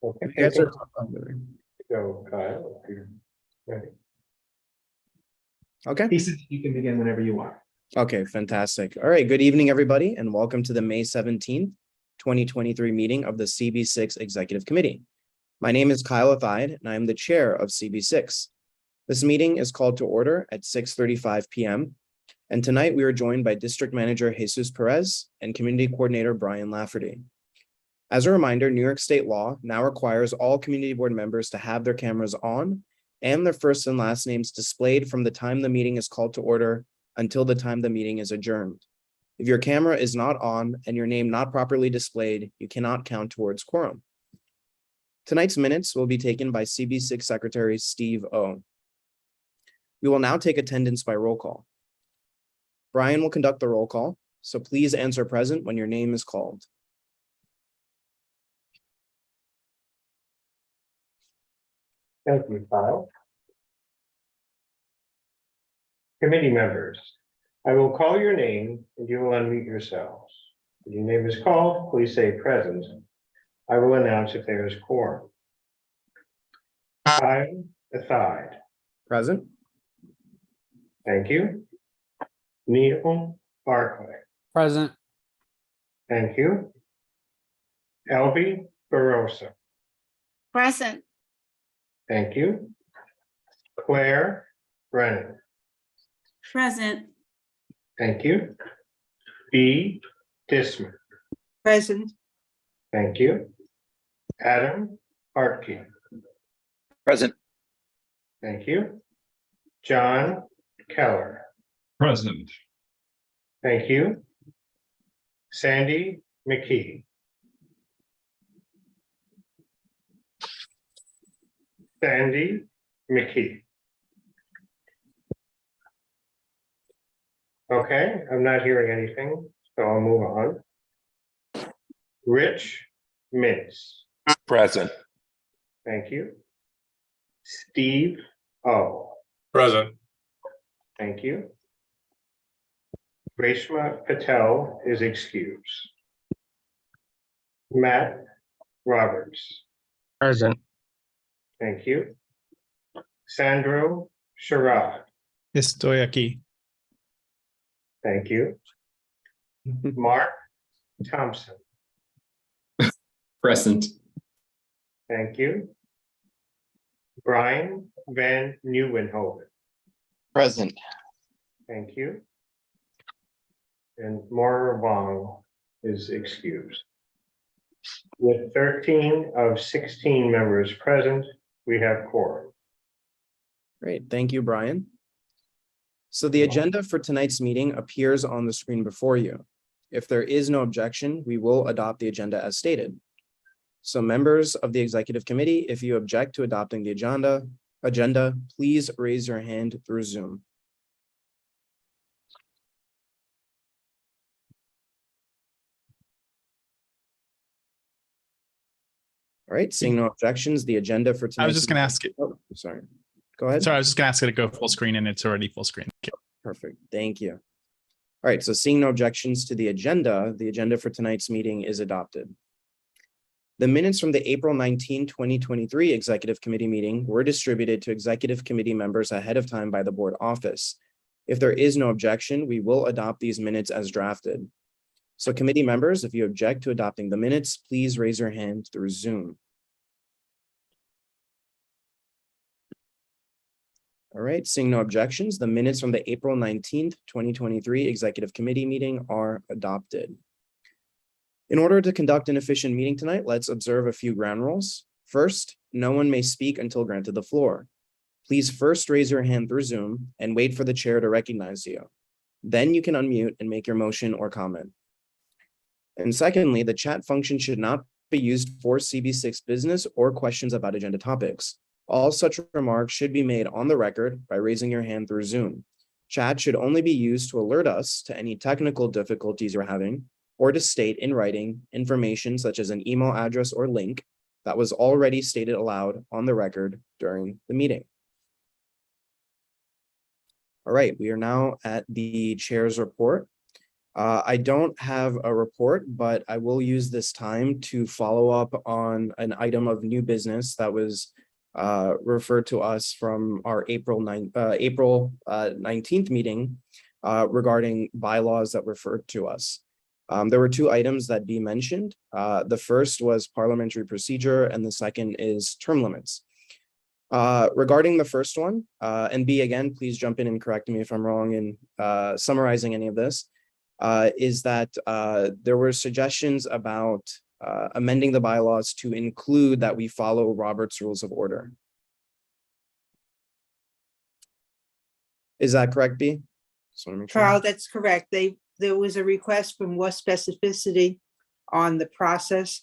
Okay, You guys are- go, Kyle, if you're ready. Okay. He said you can begin whenever you want. Okay, fantastic. All right, good evening, everybody, and welcome to the May 17th, 2023 meeting of the CB6 Executive Committee. My name is Kyle Athaide, and I am the chair of CB6. This meeting is called to order at 6:35 p.m. And tonight we are joined by District Manager Jesus Perez and Community Coordinator Brian Lafferty. As a reminder, New York State law now requires all community board members to have their cameras on and their first and last names displayed from the time the meeting is called to order until the time the meeting is adjourned. If your camera is not on and your name not properly displayed, you cannot count towards quorum. Tonight's minutes will be taken by CB6 Secretary Steve O. We will now take attendance by roll call. Brian will conduct the roll call, so please answer present when your name is called. Thank you, Kyle. Committee members, I will call your name and you will unmute yourselves. If your name is called, please say present. I will announce if there is quorum. Kyle Athaide. Present. Thank you. Neil Barclay. Present. Thank you. Elby Barosa. Present. Thank you. Claire Brennan. Present. Thank you. B. Disman. Present. Thank you. Adam Hartke. Present. Thank you. John Keller. Present. Thank you. Sandy McKee. Sandy McKee. Okay, I'm not hearing anything, so I'll move on. Rich Mintz. Present. Thank you. Steve O. Present. Thank you. Reshma Patel is excused. Matt Roberts. Present. Thank you. Sandro Sherrod. Estoy aquí. Thank you. Mark Thompson. Present. Thank you. Brian Van Nieuwenhoven. Present. Thank you. And Maura Wong is excused. With 13 of 16 members present, we have quorum. Great, thank you, Brian. So the agenda for tonight's meeting appears on the screen before you. If there is no objection, we will adopt the agenda as stated. So members of the executive committee, if you object to adopting the agenda, please raise your hand through Zoom. All right, seeing no objections, the agenda for tonight. I was just going to ask it. Oh, sorry. Go ahead. Sorry, I was just going to ask it to go full screen, and it's already full screen. Perfect. Thank you. All right. So seeing no objections to the agenda for tonight's meeting is adopted. The minutes from the April 19, 2023 Executive Committee meeting were distributed to Executive Committee members ahead of time by the board office. If there is no objection, we will adopt these minutes as drafted. So committee members, if you object to adopting the minutes, please raise your hand through Zoom. All right, seeing no objections, the minutes from the April 19th, 2023 Executive Committee meeting are adopted. In order to conduct an efficient meeting tonight, let's observe a few ground rules. First, no one may speak until granted the floor. Please first raise your hand through Zoom and wait for the chair to recognize you. Then you can unmute and make your motion or comment. And secondly, the chat function should not be used for CB6 business or questions about agenda topics. All such remarks should be made on the record by raising your hand through Zoom. Chat should only be used to alert us to any technical difficulties you're having or to state in writing information such as an email address or link that was already stated aloud on the record during the meeting. All right, we are now at the chair's report. I don't have a report, but I will use this time to follow up on an item of new business that was referred to us from our April 19th meeting regarding bylaws that referred to us. There were two items that Bea mentioned. The first was parliamentary procedure, and the second is term limits. Regarding the first one, and Bea, again, please jump in and correct me if I'm wrong in summarizing any of this, is that there were suggestions about amending the bylaws to include that we follow Robert's Rules of Order. Is that correct, Bea? Just want to make sure. Carl, that's correct. There was a request for more specificity on the process.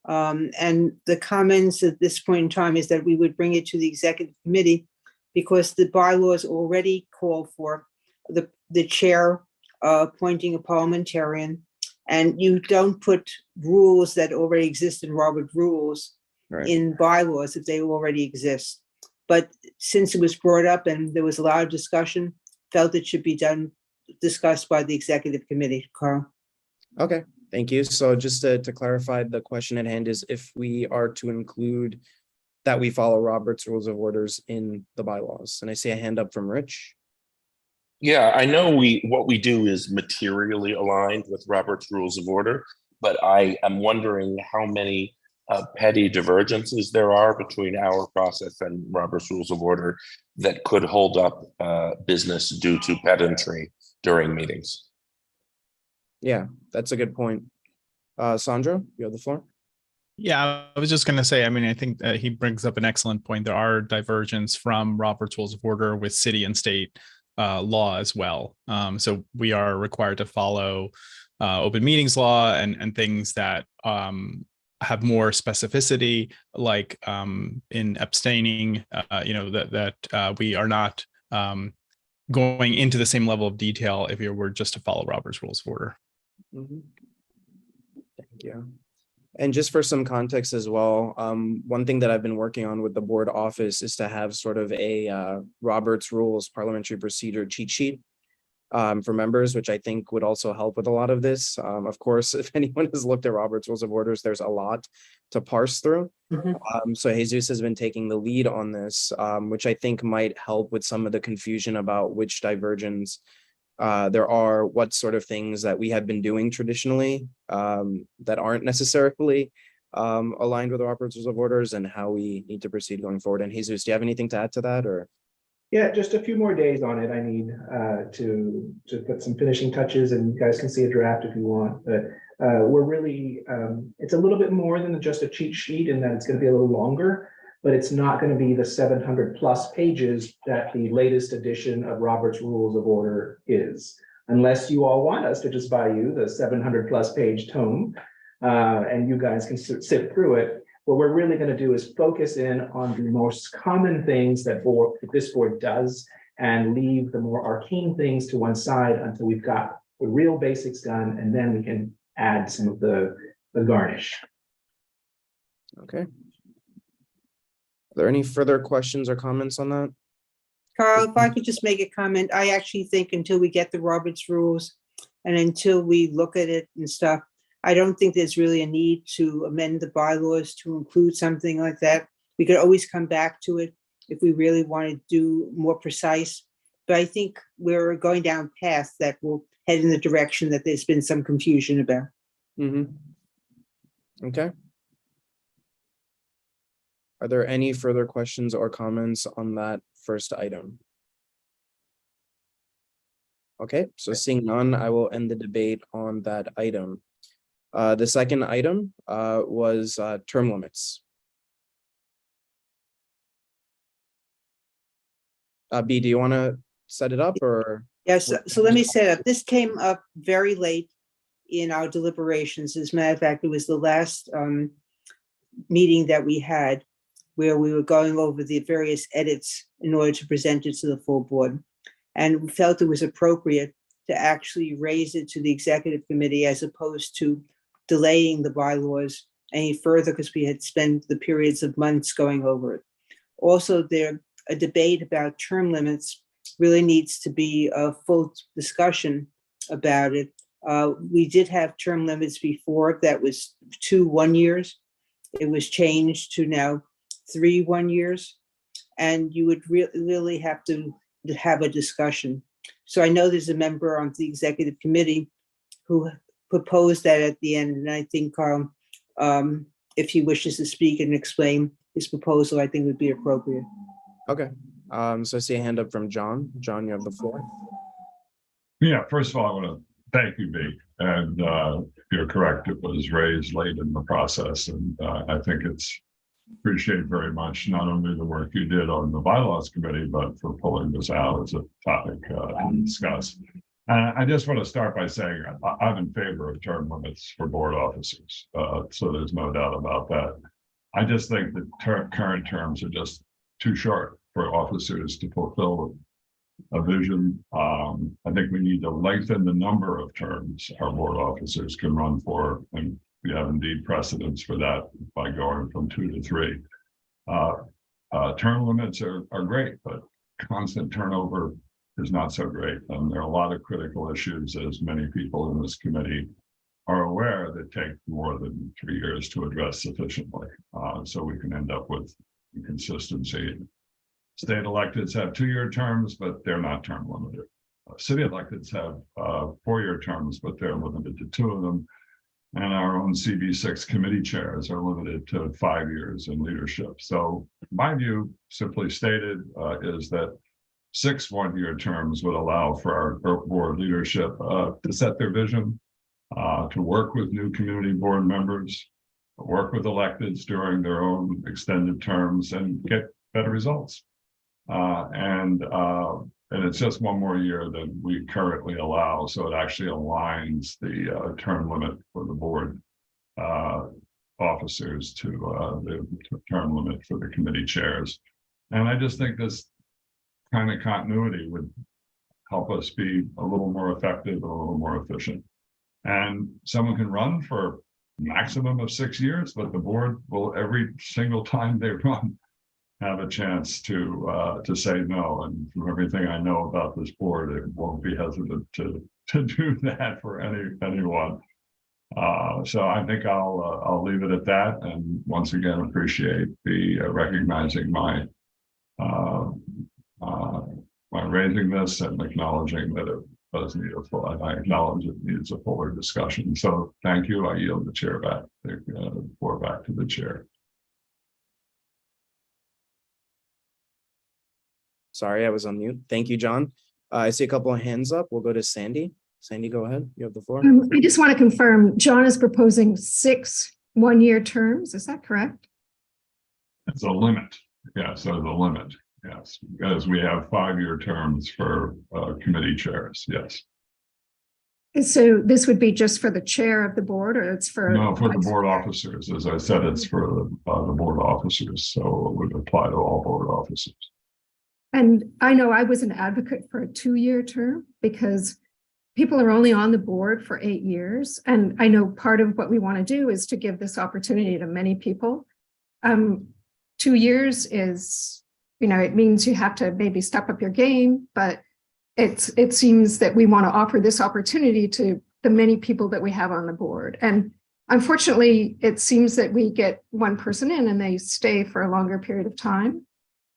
And the comments at this point in time is that we would bring it to the executive committee because the bylaws already call for the chair appointing a parliamentarian, and you don't put rules that already exist in Robert rules Right. in bylaws if they already exist. But since it was brought up and there was a lot of discussion, felt it should be discussed by the executive committee. Carl. Okay, thank you. So just to clarify, the question at hand is if we are to include that we follow Robert's Rules of Orders in the bylaws. And I see a hand up from Rich. Yeah, I know what we do is materially aligned with Robert's Rules of Order, but I am wondering how many petty divergences there are between our process and Robert's Rules of Order that could hold up business due to pedantry during meetings. Yeah, that's a good point. Sandra, you have the floor. Yeah, I was just going to say, I mean, I think he brings up an excellent point. There are divergence from Robert's Rules of Order with city and state law as well. So we are required to follow open meetings law and things that have more specificity, like in abstaining, that we are not going into the same level of detail if you were just to follow Robert's Rules of Order. Mhm. Thank you. And just for some context as well, one thing that I've been working on with the board office is to have sort of a Robert's Rules Parliamentary Procedure cheat sheet for members, which I think would also help with a lot of this. Of course, if anyone has looked at Robert's Rules of Orders, there's a lot to parse through. So Jesus has been taking the lead on this, which I think might help with some of the confusion about which divergence there are, what sort of things that we have been doing traditionally that aren't necessarily aligned with Robert's Rules of Orders, and how we need to proceed going forward. And Jesus, do you have anything to add to that, or? Yeah, just a few more days on it. I need to put some finishing touches, and you guys can see a draft if you want. But we're really, it's a little bit more than just a cheat sheet in that it's going to be a little longer, but it's not going to be the 700+ pages that the latest edition of Robert's Rules of Order is. Unless you all want us to just buy you the 700+ page tome, and you guys can sit through it. What we're really going to do is focus in on the most common things that this board does, and leave the more arcane things to one side until we've got the real basics done, and then we can add some of the garnish. Okay. Are there any further questions or comments on that? Carl, if I could just make a comment, I actually think until we get the Robert's Rules and until we look at it and stuff, I don't think there's really a need to amend the bylaws to include something like that. We could always come back to it if we really want to do more precise. But I think we're going down a path that will head in the direction that there's been some confusion about. Okay. Are there any further questions or comments on that first item? Okay, so seeing none, I will end the debate on that item. The second item was term limits. Bea, do you want to set it up, or? Yes, so let me set up. This came up very late in our deliberations. As a matter of fact, it was the last meeting that we had where we were going over the various edits in order to present it to the full board. And we felt it was appropriate to actually raise it to the executive committee as opposed to delaying the bylaws any further, because we had spent the periods of months going over it. Also, a debate about term limits really needs to be a full discussion about it We did have term limits before that was 2 1-years. It was changed to now 3 1-years. And you would really have to have a discussion. So I know there's a member on the executive committee who proposed that at the end. And I think if he wishes to speak and explain his proposal, I think would be appropriate. Okay, so I see a hand up from John. John, you have the floor. Yeah, first of all, I want to thank you, B. And you're correct, it was raised late in the process. And I think it's appreciated very much, not only the work you did on the bylaws committee, but for pulling this out as a topic to discuss. I just want to start by saying I'm in favor of term limits for board officers. So there's no doubt about that. I just think the current terms are just too short for officers to fulfill a vision. I think we need to lengthen the number of terms our board officers can run for, and we have indeed precedents for that by going from 2 to 3. Term limits are great, but constant turnover is not so great. And there are a lot of critical issues, as many people in this committee are aware, that take more than 3 years to address sufficiently. So we can end up with inconsistency. State electeds have 2-year terms, but they're not term limited. City electeds have 4-year terms, but they're limited to 2 of them. And our own CB6 committee chairs are limited to 5 years in leadership. So my view, simply stated, is that 6 1-year terms would allow for our board leadership to set their vision, to work with new community board members, work with electeds during their own extended terms, and get better results. And it's just 1 more year than we currently allow, so it actually aligns the term limit for the board officers to the term limit for the committee chairs. And I just think this kind of continuity would help us be a little more effective, a little more efficient. And someone can run for maximum of 6 years, but the board will, every single time they run, have a chance to say no. And from everything I know about this board, it won't be hesitant to do that for anyone. So I think I'll leave it at that. And once again, appreciate the recognizing my raising this and acknowledging that it does need I acknowledge it needs a fuller discussion. So thank you. I yield the chair back, the floor back to the chair. Sorry, I was on mute. Thank you, John. I see a couple of hands up. We'll go to Sandy. Sandy, go ahead. You have the floor. I just want to confirm, John is proposing 6 1-year terms. Is that correct? It's a limit. Yes, there's a limit. Yes, because we have 5-year terms for committee chairs. Yes. So this would be just for the chair of the board, or it's for? No, for the board officers. As I said, it's for the board officers. So it would apply to all board officers. And I know I was an advocate for a 2-year term because people are only on the board for 8 years. And I know part of what we want to do is to give this opportunity to many people. 2 years is, it means you have to maybe step up your game, but it seems that we want to offer this opportunity to the many people that we have on the board. And unfortunately, it seems that we get one person in and they stay for a longer period of time.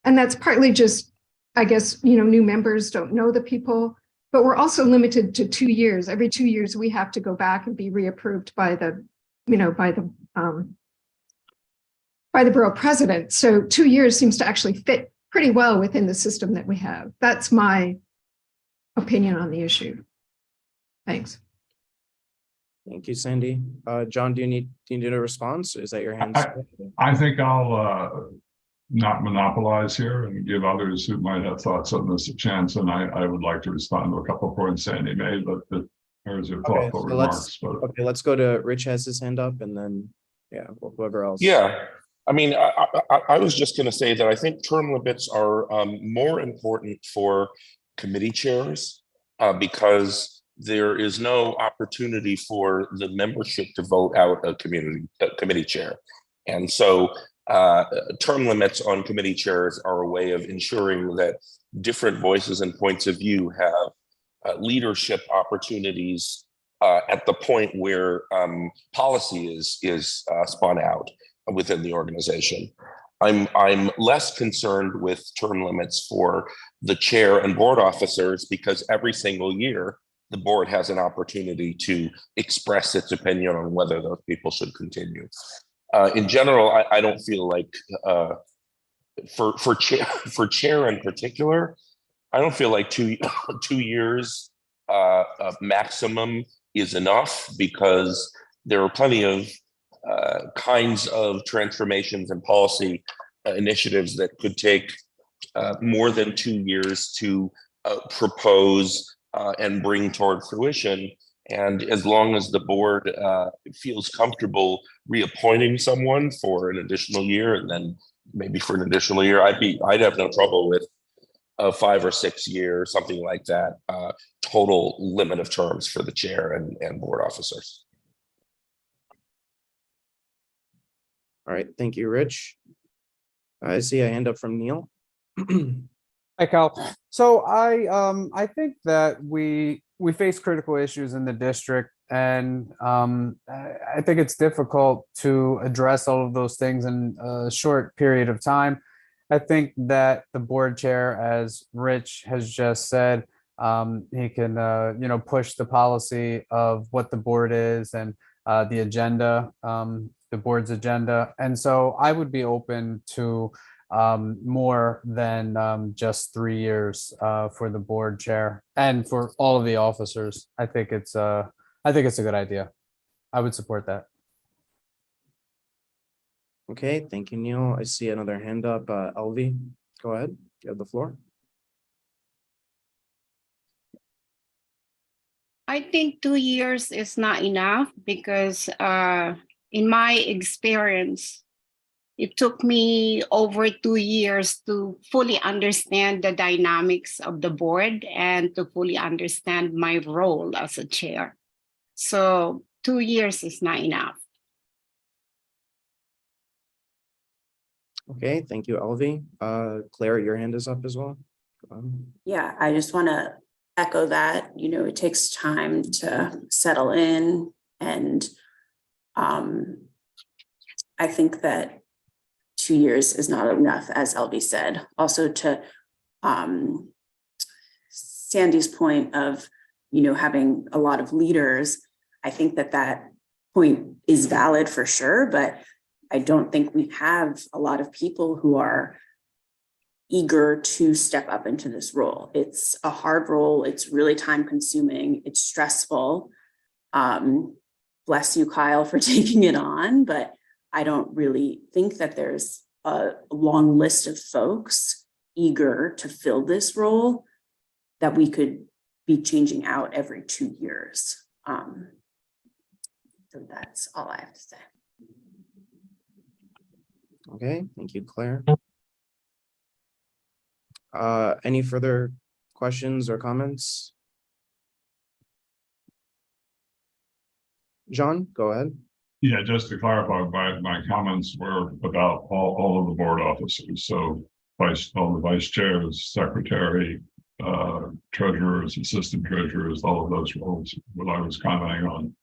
And that's partly just, I guess, new members don't know the people, but we're also limited to 2 years. Every 2 years, we have to go back and be reapproved by the borough president. So 2 years seems to actually fit pretty well within the system that we have. That's my opinion on the issue. Thanks. Thank you, Sandy. John, do you need a response? Is that your hands? I think I'll not monopolize here and give others who might have thoughts on this a chance. And I would like to respond to a couple of points Sandy made, but there's your thoughtful remarks. Let's go to Rich has his hand up, and then whoever else. Yeah, I mean, I was just going to say that I think term limits are more important for committee chairs because there is no opportunity for the membership to vote out a committee chair, and so term limits on committee chairs are a way of ensuring that different voices and points of view have leadership opportunities at the point where policy is spun out within the organization. I'm less concerned with term limits for the chair and board officers because every single year the board has an opportunity to express its opinion on whether those people should continue. In general, I don't feel like for chair in particular, I don't feel like 2 years maximum is enough because there are plenty of kinds of transformations and policy initiatives that could take more than 2 years to propose and bring toward fruition. And as long as the board feels comfortable reappointing someone for an additional year, and then maybe for an additional year, I'd have no trouble with a 5 or 6 year, something like that, total limit of terms for the chair and board officers. All right, thank you, Rich. I see a hand up from Neil. Hi, Cal. So I think that we face critical issues in the district, and I think it's difficult to address all of those things in a short period of time. I think that the board chair, as Rich has just said, he can push the policy of what the board is and the agenda, the board's agenda, and so I would be open to more than just 3 years for the board chair and for all of the officers. I think it's a good idea. I would support that. Okay, thank you, Neil. I see another hand up. Elvie, go ahead. You have the floor. I think 2 years is not enough because in my experience, it took me over 2 years to fully understand the dynamics of the board and to fully understand my role as a chair. So 2 years is not enough. Okay, thank you, Elvie. Claire, your hand is up as well. Yeah, I just want to echo that. It takes time to settle in, and I think that 2 years is not enough, as Elvie said. Also, to Sandy's point of having a lot of leaders, I think that point is valid for sure, but I don't think we have a lot of people who are eager to step up into this role. It's a hard role. It's really time consuming. It's stressful. Bless you, Kyle, for taking it on, but I don't really think that there's a long list of folks eager to fill this role that we could be changing out every 2 years. So that's all I have to say. Okay, thank you, Claire. Any further questions or comments? John, go ahead. Yeah, just to clarify, my comments were about all of the board officers. So all the vice chairs, secretary, treasurers, assistant treasurers, all of those roles. What I was commenting on,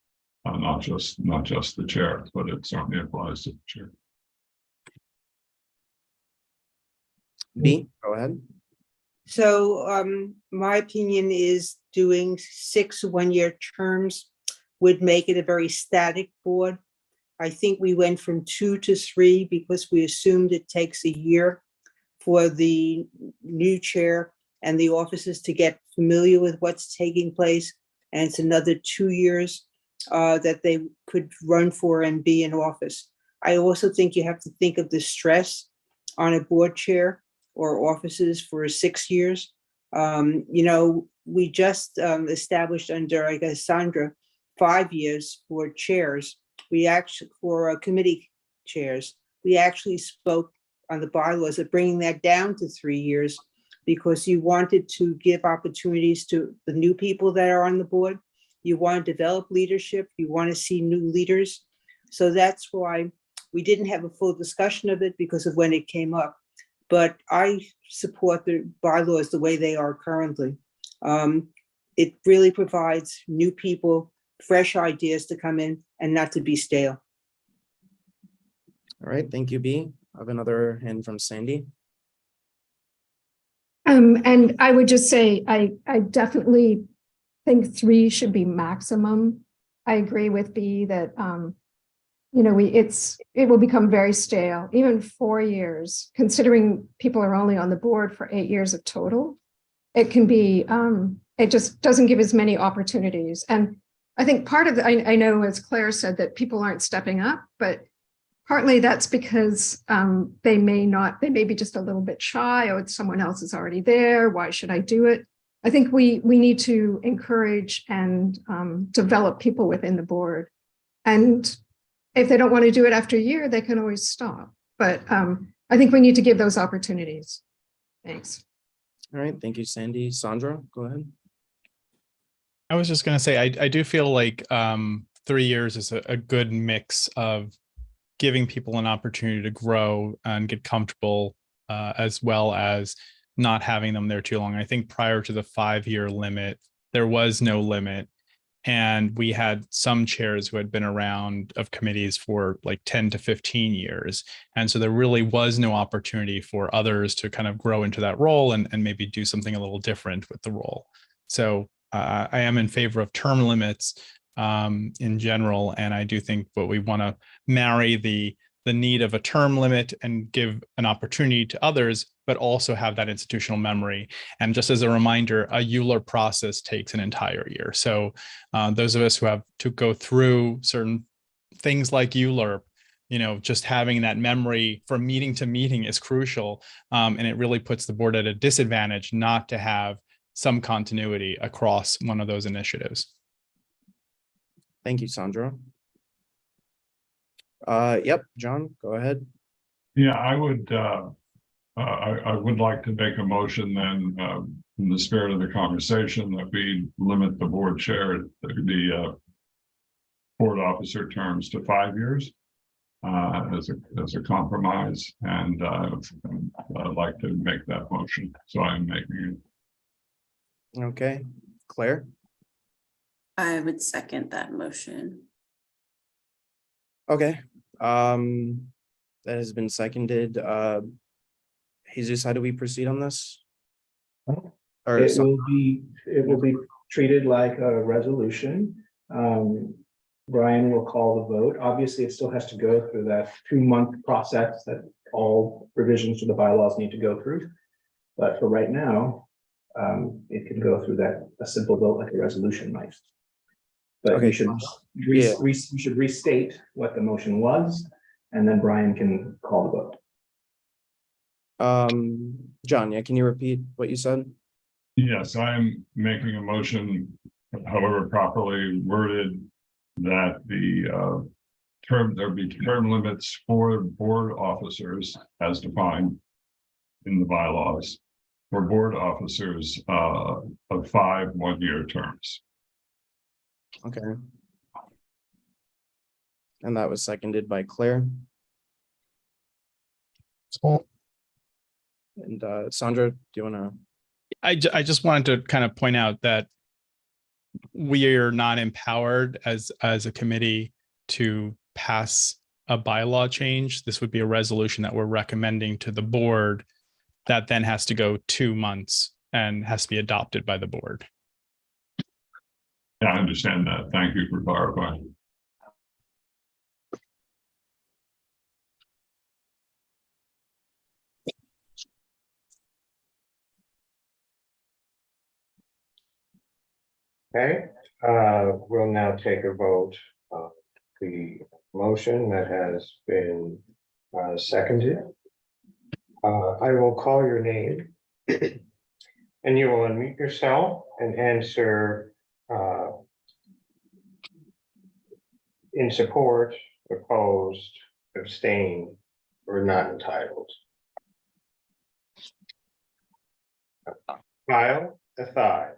not just the chair, but it certainly applies to the chair. B, go ahead. So my opinion is doing 6 one-year terms would make it a very static board. I think we went from 2 to 3 because we assumed it takes a year for the new chair and the officers to get familiar with what's taking place. And it's another 2 years that they could run for and be in office. I also think you have to think of the stress on a board chair or offices for 6 years. We just established under, I guess, Sandra, 5 years for chairs. We actually, for committee chairs, we actually spoke on the bylaws of bringing that down to 3 years because you wanted to give opportunities to the new people that are on the board. You want to develop leadership. You want to see new leaders. So that's why we didn't have a full discussion of it because of when it came up. But I support the bylaws the way they are currently. It really provides new people fresh ideas to come in and not to be stale. All right, thank you, B. I have another hand from Sandy. And I would just say, I definitely think 3 should be maximum. I agree with B that, you know, it will become very stale, even 4 years, considering people are only on the board for 8 years of total. It can be, it just doesn't give as many opportunities. And I think part of I know, as Claire said, that people aren't stepping up, but partly that's because they may be just a little bit shy, or someone else is already there. Why should I do it? I think we need to encourage and develop people within the board. And if they don't want to do it after a year, they can always stop. But I think we need to give those opportunities. Thanks. All right, thank you, Sandy. Sandra, go ahead. I was just going to say, I do feel like 3 years is a good mix of giving people an opportunity to grow and get comfortable, as well as not having them there too long. I think prior to the 5-year limit, there was no limit. And we had some chairs who had been around of committees for like 10 to 15 years. And so there really was no opportunity for others to kind of grow into that role and maybe do something a little different with the role. So I am in favor of term limits in general. And I do think what we want to marry the need of a term limit and give an opportunity to others, but also have that institutional memory. And just as a reminder, a EULR process takes an entire year. So those of us who have to go through certain things like EULR, you know, just having that memory from meeting to meeting is crucial. And it really puts the board at a disadvantage not to have some continuity across one of those initiatives. Thank you, Sandra. Yep, John, go ahead. Yeah, I would like to make a motion then, in the spirit of the conversation, that we limit the board chair, the board officer terms to 5 years as a compromise, and I'd like to make that motion. So I'm making it. Okay, Claire. I would second that motion. Okay, that has been seconded. Jesus, how do we proceed on this? Or It will be treated like a resolution. Brian will call the vote. Obviously, it still has to go through that 2-month process that all revisions to the bylaws need to go through. But for right now, it can go through that, a simple vote like a resolution might. But Okay. we should restate what the motion was, and then Brian can call the vote. John, yeah, can you repeat what you said? Yes, I'm making a motion, however properly worded, that the there be term limits for board officers as defined in the bylaws for board officers of 5 one-year terms. Okay. And that was seconded by Claire. And Sandra, do you want to? I just wanted to kind of point out that we are not empowered as a committee to pass a bylaw change. This would be a resolution that we're recommending to the board that then has to go 2 months and has to be adopted by the board. Yeah, I understand that. Thank you for clarifying. Okay, we'll now take a vote on the motion that has been seconded. I will call your name and you will unmute yourself and answer in support, opposed, abstain, or not entitled. Kyle Athai.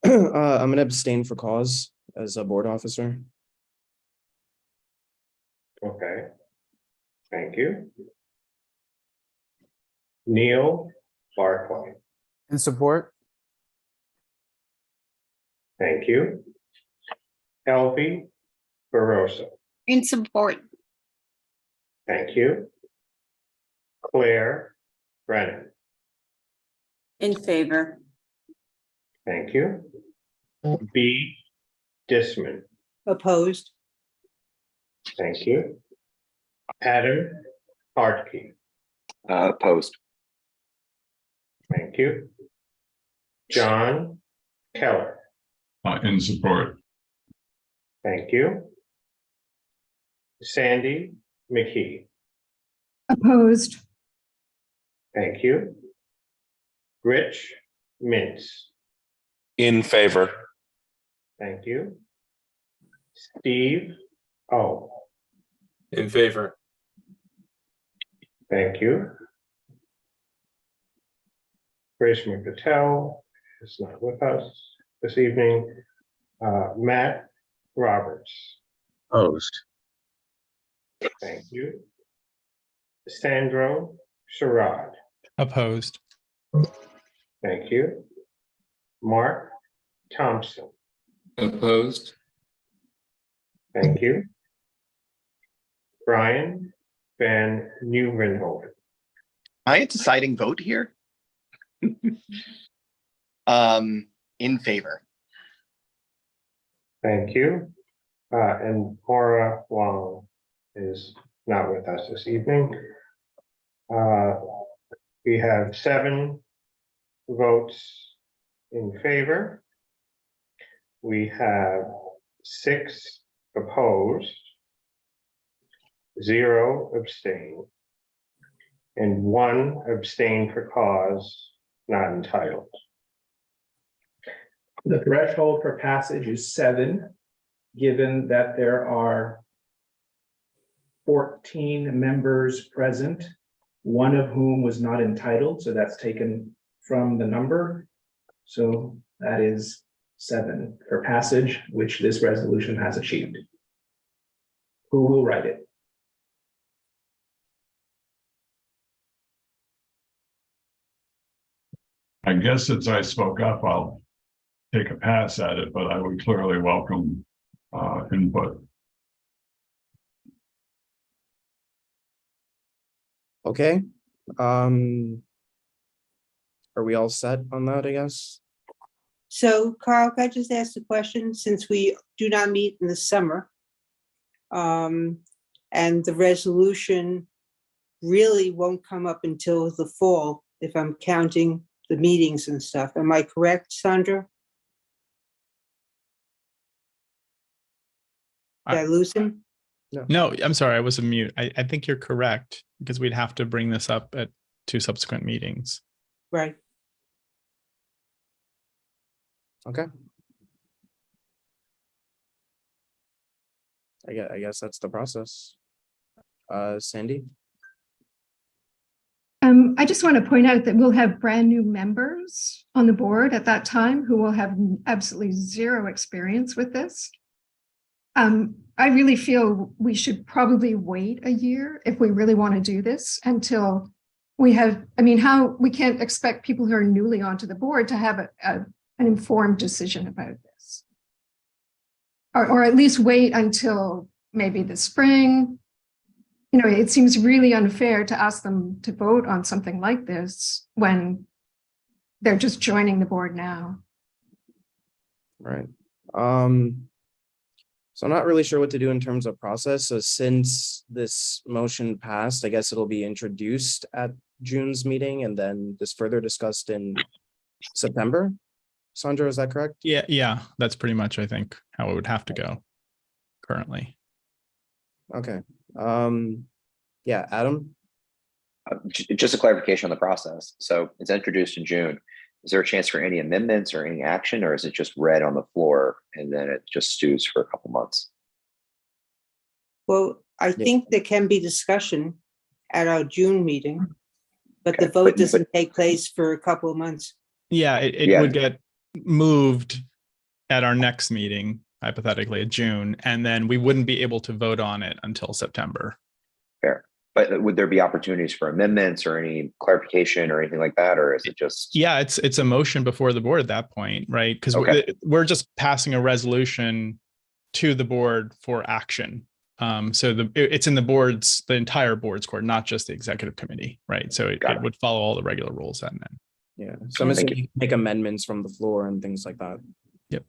I'm gonna abstain for cause as a board officer. Okay. Thank you. Neil Barclay. In support. Thank you. Elvie Barosa. In support. Thank you. Claire Brennan. In favor. Thank you. B. Disman. Opposed? Thank you. Adam Hartke. Opposed. Thank you. John Keller. In support. Thank you. Sandy McKee. Opposed? Thank you. Rich Mintz. In favor. Thank you. Steve O. In favor. Thank you. Reshma Patel is not with us this evening. Matt Roberts. Opposed. Thank you. Sandro Sherrod. Opposed. Thank you. Mark Thompson. Opposed. Thank you. Brian Van Nieuwenhoven. Am I a deciding vote here? In favor. Thank you. And Maura Wong is not with us this evening. We have 7 votes in favor. We have 6 opposed, 0 abstain, and 1 abstain for cause not entitled. The threshold for passage is 7, given that there are 14 members present, one of whom was not entitled, so that's taken from the number. So that is 7 for passage, which this resolution has achieved. Who will write it? I guess since I spoke up, I'll take a pass at it, but I would clearly welcome input. Okay. Are we all set on that, I guess? So Carl, can I just ask a question, since we do not meet in the summer? And the resolution really won't come up until the fall, if I'm counting the meetings and stuff. Am I correct, Sandra? Did I lose him? No, I'm sorry, I was a mute. I think you're correct, because we'd have to bring this up at 2 subsequent meetings. Right. Okay. I guess that's the process. Sandy? I just want to point out that we'll have brand new members on the board at that time who will have absolutely 0 experience with this. I really feel we should probably wait a year if we really want to do this until we have, we can't expect people who are newly onto the board to have an informed decision about this. Or at least wait until maybe the spring. It seems really unfair to ask them to vote on something like this when they're just joining the board now. Right. So I'm not really sure what to do in terms of process. So since this motion passed, I guess it'll be introduced at June's meeting and then this further discussed in September. Sandra, is that correct? Yeah, that's pretty much, I think, how it would have to go currently. Okay. Yeah, Adam? Just a clarification on the process. So it's introduced in June. Is there a chance for any amendments or any action, or is it just read on the floor and then it just stews for a couple months? Well, I think there can be discussion at our June meeting, but Okay, the vote but- doesn't take place for a couple of months. Yeah, it Yeah. would get moved at our next meeting, hypothetically in June, and then we wouldn't be able to vote on it until September. Fair. But would there be opportunities for amendments or any clarification or anything like that? Or is it just? Yeah, it's a motion before the board at that point, right? Because Okay. we're just passing a resolution to the board for action. So it's in the entire board's court, not just the executive committee, right? So it would follow all the regular rules and then. Yeah, so I'm assuming you can make amendments from the floor and things like that. Yep.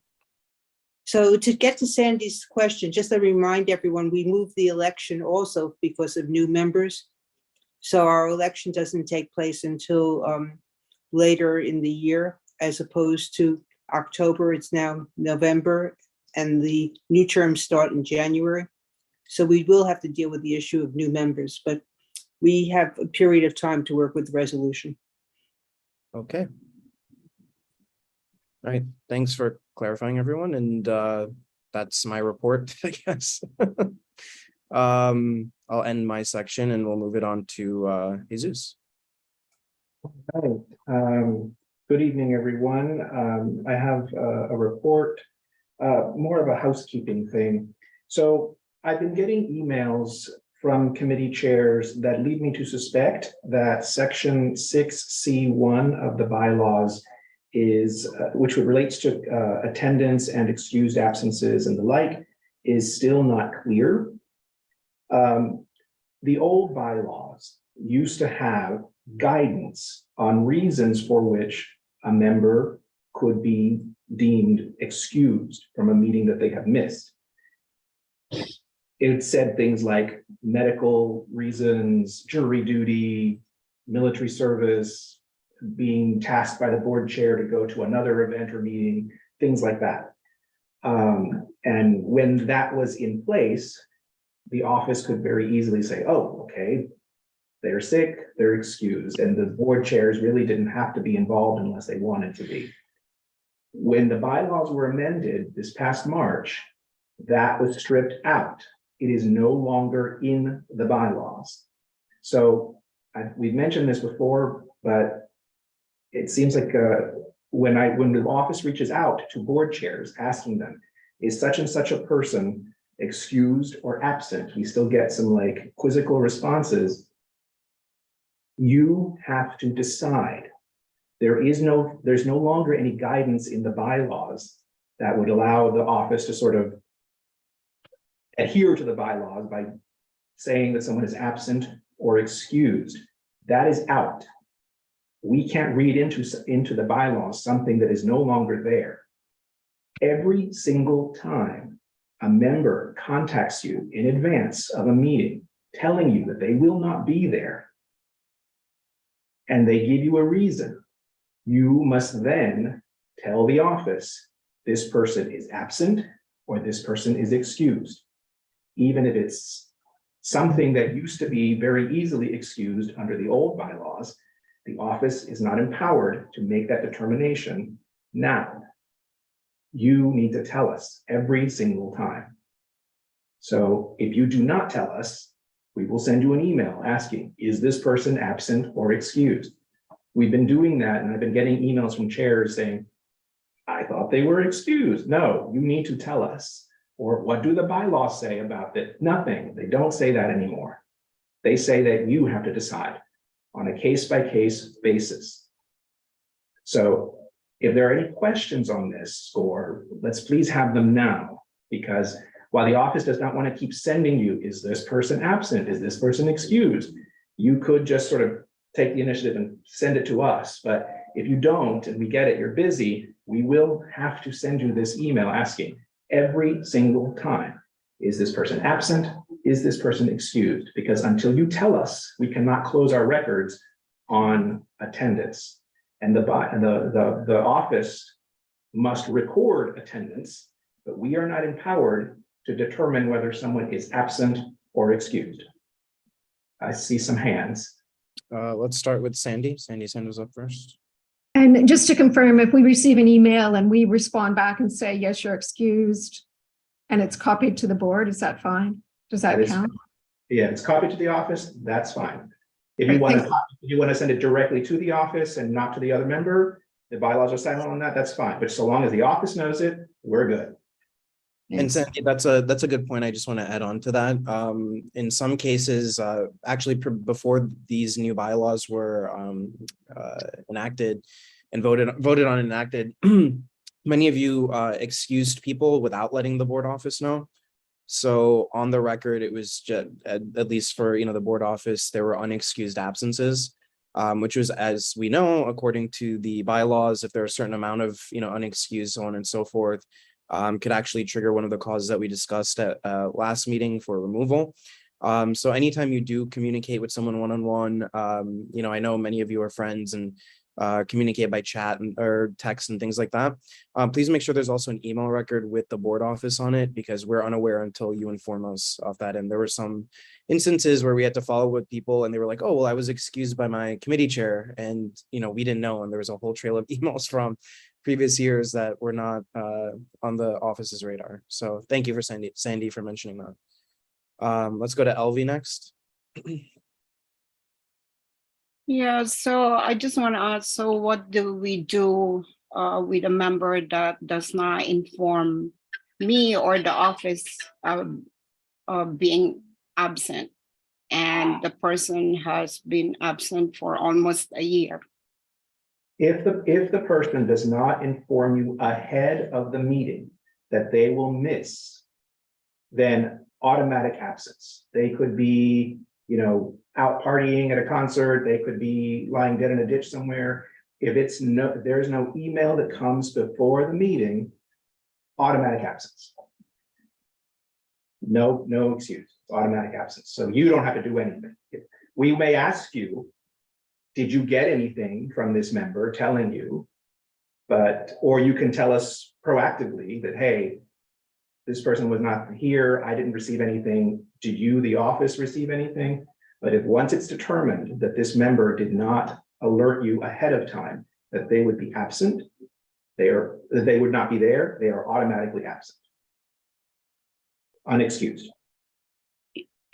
So to get to Sandy's question, just to remind everyone, we moved the election also because of new members. So our election doesn't take place until later in the year, as opposed to October. It's now November, and the new terms start in January. So we will have to deal with the issue of new members, but we have a period of time to work with the resolution. Okay. All right, thanks for clarifying, everyone, and that's my report, I guess. I'll end my section and we'll move it on to Jesus. Hi. Good evening, everyone. I have a report, more of a housekeeping thing. So I've been getting emails from committee chairs that lead me to suspect that section 6C1 of the bylaws is, which relates to attendance and excused absences and the like, is still not clear. The old bylaws used to have guidance on reasons for which a member could be deemed excused from a meeting that they have missed. It said things like medical reasons, jury duty, military service, being tasked by the board chair to go to another event or meeting, things like that. And when that was in place, the office could very easily say, oh, okay, they're sick, they're excused, and the board chairs really didn't have to be involved unless they wanted to be. When the bylaws were amended this past March, that was stripped out. It is no longer in the bylaws. So we've mentioned this before, but it seems like when the office reaches out to board chairs asking them, is such and such a person excused or absent, we still get some like quizzical responses. You have to decide. There's no longer any guidance in the bylaws that would allow the office to sort of adhere to the bylaws by saying that someone is absent or excused. That is out. We can't read into the bylaws something that is no longer there. Every single time a member contacts you in advance of a meeting, telling you that they will not be there, and they give you a reason, you must then tell the office, this person is absent or this person is excused. Even if it's something that used to be very easily excused under the old bylaws, the office is not empowered to make that determination now. You need to tell us every single time. So if you do not tell us, we will send you an email asking, is this person absent or excused? We've been doing that, and I've been getting emails from chairs saying, I thought they were excused. No, you need to tell us. Or what do the bylaws say about that? Nothing. They don't say that anymore. They say that you have to decide on a case-by-case basis. So if there are any questions on this score, let's please have them now, because while the office does not want to keep sending you, is this person absent? Is this person excused? You could just sort of take the initiative and send it to us. But if you don't, and we get it, you're busy, we will have to send you this email asking every single time, is this person absent? Is this person excused? Because until you tell us, we cannot close our records on attendance. And the office must record attendance, but we are not empowered to determine whether someone is absent or excused. I see some hands. Let's start with Sandy. Sandy's hand was up first. And just to confirm, if we receive an email and we respond back and say, yes, you're excused, and it's copied to the board, is that fine? Does that count? Yeah, it's copied to the office, that's fine. If you want to send it directly to the office and not to the other member, the bylaws are silent on that, that's fine. But so long as the office knows it, we're good. And Sandy, that's a good point. I just want to add on to that. In some cases, actually before these new bylaws were enacted and voted on and enacted, many of you excused people without letting the board office know. So on the record, it was just at least for the board office, there were unexcused absences, which was, as we know, according to the bylaws, if there are a certain amount of unexcused, so on and so forth, could actually trigger one of the causes that we discussed at last meeting for removal. So anytime you do communicate with someone one-on-one, I know many of you are friends and communicate by chat or text and things like that. Please make sure there's also an email record with the board office on it, because we're unaware until you inform us of that. And there were some instances where we had to follow with people and they were like, oh, well, I was excused by my committee chair, and we didn't know. And there was a whole trail of emails from previous years that were not on the office's radar. So thank you for Sandy for mentioning that. Let's go to Elvie next. Yeah, so I just want to ask, so what do we do with a member that does not inform me or the office of being absent, and the person has been absent for almost a year? If the person does not inform you ahead of the meeting that they will miss, then automatic absence. They could be, out partying at a concert. They could be lying dead in a ditch somewhere. If there's no email that comes before the meeting, automatic absence. No excuse, automatic absence. So you don't have to do anything. We may ask you, did you get anything from this member telling you? Or you can tell us proactively that, hey, this person was not here. I didn't receive anything. Did you, the office, receive anything? But if once it's determined that this member did not alert you ahead of time that they would be absent, they would not be there, they are automatically absent. Unexcused.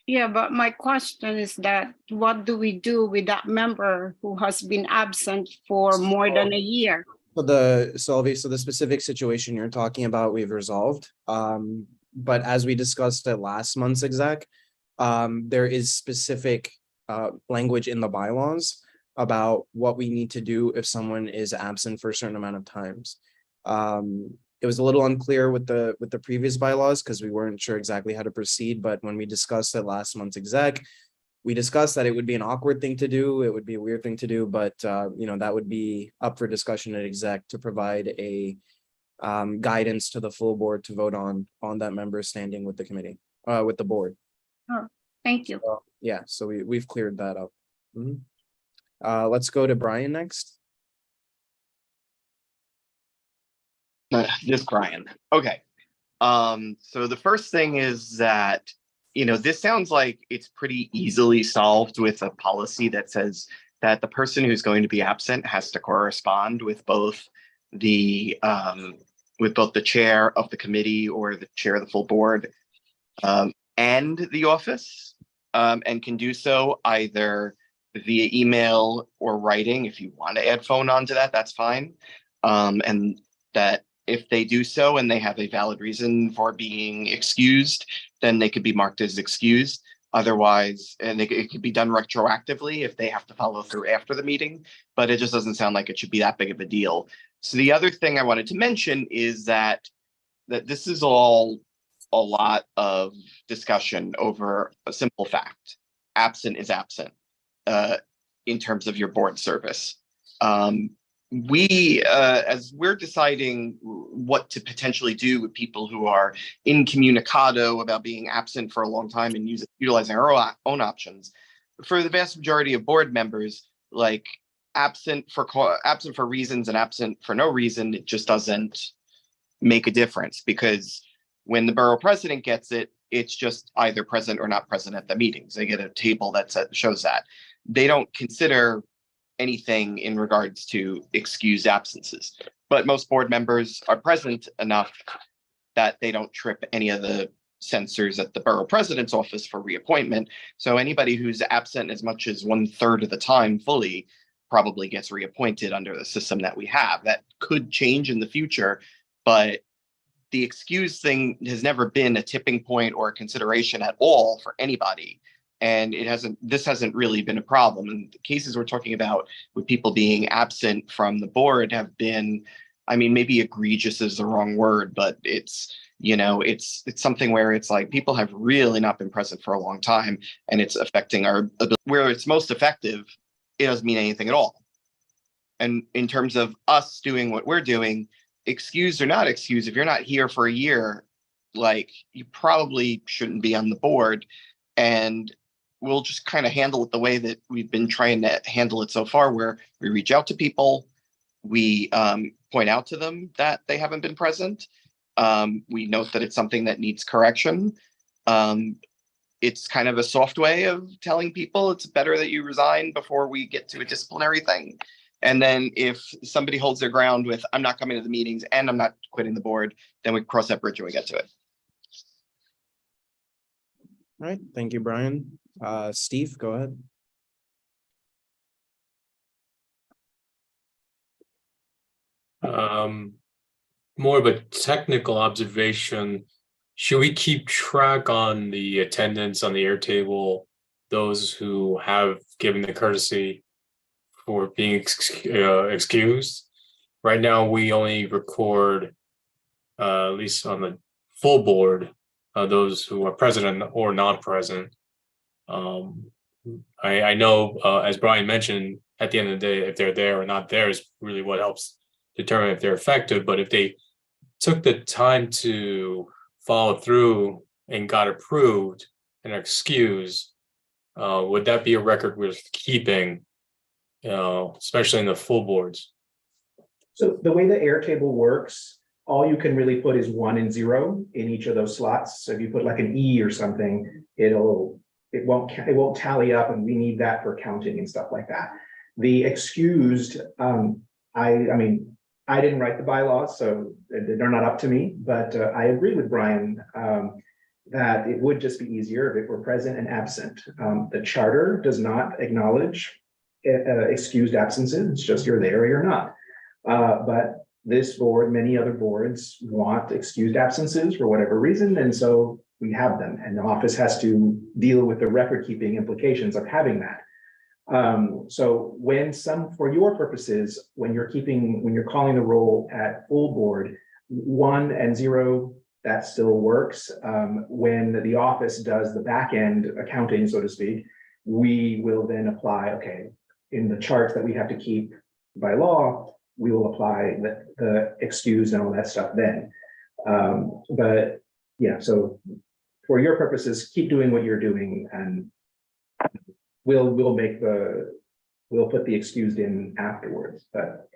Yeah, but my question is that what do we do with that member who has been absent for more than a year? So the specific situation you're talking about, we've resolved. But as we discussed at last month's exec, there is specific language in the bylaws about what we need to do if someone is absent for a certain amount of times. It was a little unclear with the previous bylaws because we weren't sure exactly how to proceed. But when we discussed at last month's exec, we discussed that it would be an awkward thing to do. It would be a weird thing to do, but that would be up for discussion at exec to provide a guidance to the full board to vote on that member standing with the committee, with the board. Oh, thank you. Yeah, so we've cleared that up. Let's go to Brian next. This Brian. Okay. So the first thing is that, this sounds like it's pretty easily solved with a policy that says that the person who's going to be absent has to correspond with both the chair of the committee or the chair of the full board and the office, and can do so either via email or writing. If you want to add phone onto that, that's fine. And that if they do so and they have a valid reason for being excused, then they could be marked as excused. Otherwise, and it could be done retroactively if they have to follow through after the meeting, but it just doesn't sound like it should be that big of a deal. So the other thing I wanted to mention is that this is all a lot of discussion over a simple fact. Absent is absent in terms of your board service. As we're deciding what to potentially do with people who are incommunicado about being absent for a long time and utilizing our own options, for the vast majority of board members, like absent for reasons and absent for no reason, it just doesn't make a difference, because when the borough president gets it, it's just either present or not present at the meetings. They get a table that shows that. They don't consider anything in regards to excused absences, but most board members are present enough that they don't trip any of the censors at the borough president's office for reappointment. So anybody who's absent as much as 1/3 of the time fully probably gets reappointed under the system that we have. That could change in the future, but the excuse thing has never been a tipping point or a consideration at all for anybody. And this hasn't really been a problem. And the cases we're talking about with people being absent from the board have been, I mean, maybe egregious is the wrong word, but it's something where it's like people have really not been present for a long time, and it's affecting our ability. Where it's most effective, it doesn't mean anything at all. And in terms of us doing what we're doing, excused or not excused, if you're not here for a year, like, you probably shouldn't be on the board. And we'll just kind of handle it the way that we've been trying to handle it so far, where we reach out to people, we point out to them that they haven't been present. We note that it's something that needs correction. It's kind of a soft way of telling people it's better that you resign before we get to a disciplinary thing. And then if somebody holds their ground with, I'm not coming to the meetings and I'm not quitting the board, then we cross that bridge when we get to it. All right, thank you, Brian. Steve, go ahead. More of a technical observation. Should we keep track on the attendance on the Airtable, those who have given the courtesy for being excused? Right now, we only record, at least on the full board, those who are present or not present. I know, as Brian mentioned, at the end of the day, if they're there or not there is really what helps determine if they're effective. But if they took the time to follow through and got approved and are excused, would that be a record worth keeping, especially in the full boards? So the way the Airtable works, all you can really put is 1 and 0 in each of those slots. So if you put like an E or something, it won't tally up, and we need that for counting and stuff like that. The excused, I mean, I didn't write the bylaws, so they're not up to me, but I agree with Brian that it would just be easier if it were present and absent. The charter does not acknowledge excused absences. It's just you're there or you're not. But this board, many other boards want excused absences for whatever reason, and so we have them, and the office has to deal with the record keeping implications of having that. So for your purposes, when you're calling the roll at full board, 1 and 0, that still works. When the office does the back end accounting, so to speak, we will then apply, okay, in the charts that we have to keep by law, we will apply the excused and all that stuff then. But yeah, so for your purposes, keep doing what you're doing, and we'll put the excused in afterwards. But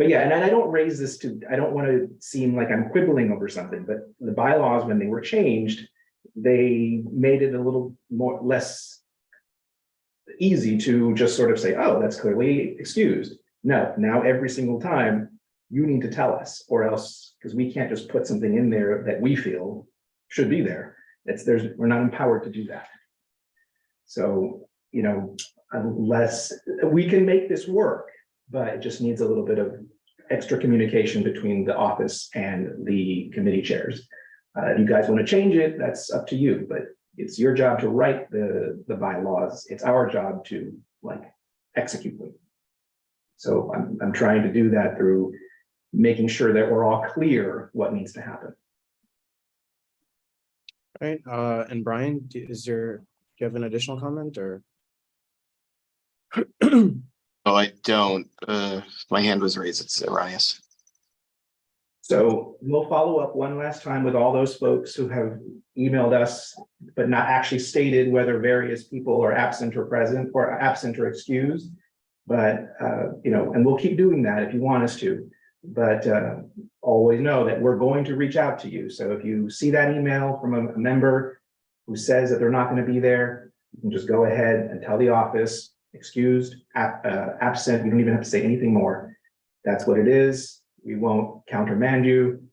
yeah, and I don't raise this I don't want to seem like I'm quibbling over something, but the bylaws, when they were changed, they made it a little less easy to just sort of say, oh, that's clearly excused. No, now every single time you need to tell us, or else, because we can't just put something in there that we feel should be there. We're not empowered to do that. So, unless we can make this work, but it just needs a little bit of extra communication between the office and the committee chairs. If you guys want to change it, that's up to you, but it's your job to write the bylaws. It's our job to execute them. So I'm trying to do that through making sure that we're all clear what needs to happen. All right, and Brian, do you have an additional comment, or? Oh, I don't. My hand was raised. It's Arias. So we'll follow up one last time with all those folks who have emailed us, but not actually stated whether various people are absent or present, or absent or excused. But, and we'll keep doing that if you want us to, but always know that we're going to reach out to you. So if you see that email from a member who says that they're not going to be there, you can just go ahead and tell the office, excused, absent. You don't even have to say anything more. That's what it is. We won't countermand you.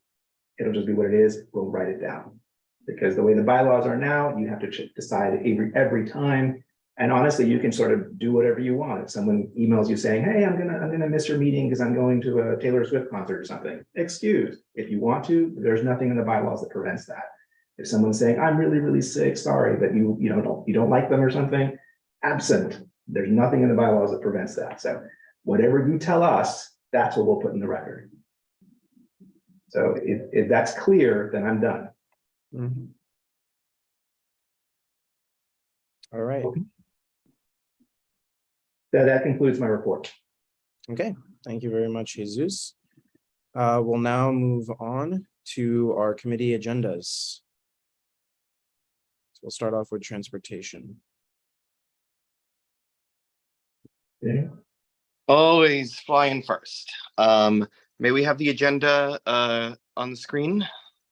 It'll just be what it is. We'll write it down. Because the way the bylaws are now, you have to decide every time And honestly, you can sort of do whatever you want. If someone emails you saying, hey, I'm gonna miss your meeting because I'm going to a Taylor Swift concert or something, excuse. If you want to, there's nothing in the bylaws that prevents that. If someone's saying, I'm really, really sick, sorry, but you don't like them or something, absent. There's nothing in the bylaws that prevents that. So whatever you tell us, that's what we'll put in the record. So if that's clear, then I'm done. Mhm. All right. That concludes my report. Okay, thank you very much, Jesus. We'll now move on to our committee agendas. So we'll start off with transportation. Okay. Always flying first. May we have the agenda on the screen?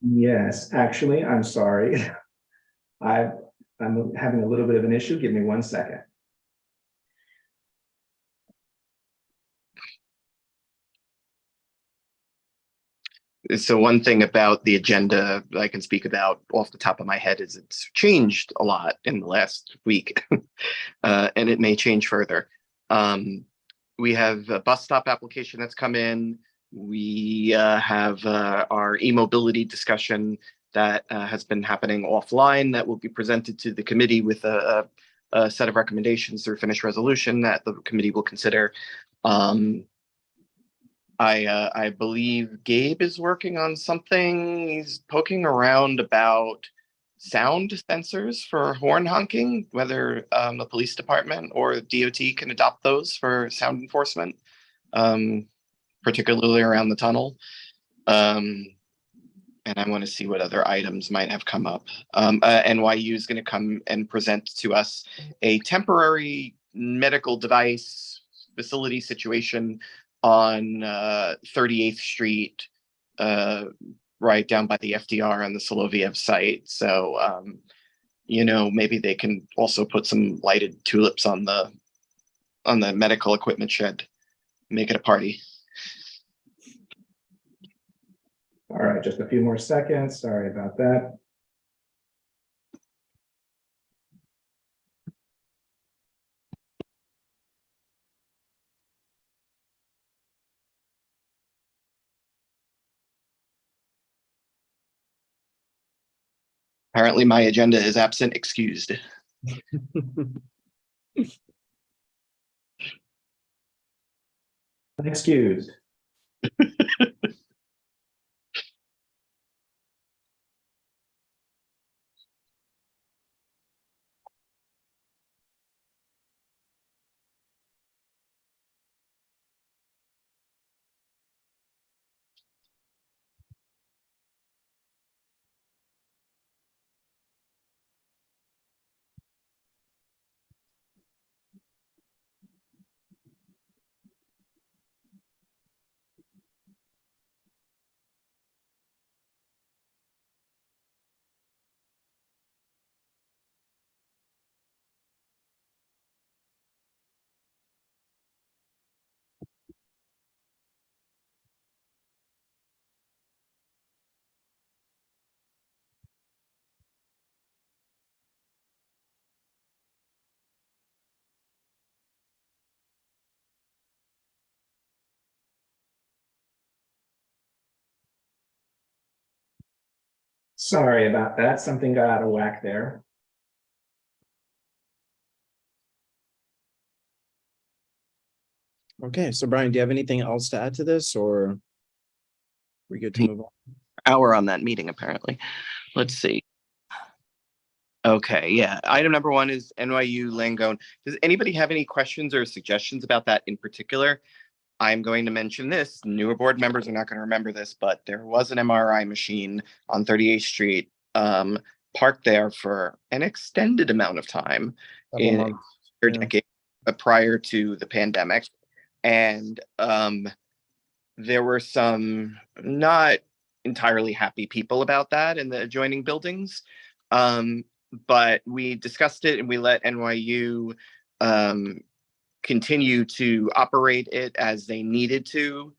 Yes, actually, I'm sorry. I'm having a little bit of an issue. Give me 1 second. So one thing about the agenda I can speak about off the top of my head is it's changed a lot in the last week, and it may change further. We have a bus stop application that's come in. We have our e-mobility discussion that has been happening offline that will be presented to the committee with a set of recommendations through finished resolution that the committee will consider. I believe Gabe is working on something. He's poking around about sound sensors for horn honking, whether the police department or DOT can adopt those for sound enforcement, particularly around the tunnel. And I want to see what other items might have come up. NYU is going to come and present to us a temporary medical device facility situation on 38th Street, right down by the FDR on the Soloviev site. So, maybe they can also put some lighted tulips on the medical equipment shed, make it a party. All right, just a few more seconds. Sorry about that. Apparently my agenda is absent, excused. Excused. Sorry about that. Something got out of whack there. Okay, so Brian, do you have anything else to add to this, or we good to move on? Hour on that meeting, apparently. Let's see. Okay, yeah. Item number 1 is NYU Langone. Does anybody have any questions or suggestions about that in particular? I'm going to mention this. Newer board members are not going to remember this, but there was an MRI machine on 38th Street parked there for an extended amount of time in a decade prior to the pandemic. And there were some not entirely happy people about that in the adjoining buildings. But we discussed it and we let NYU continue to operate it as they needed to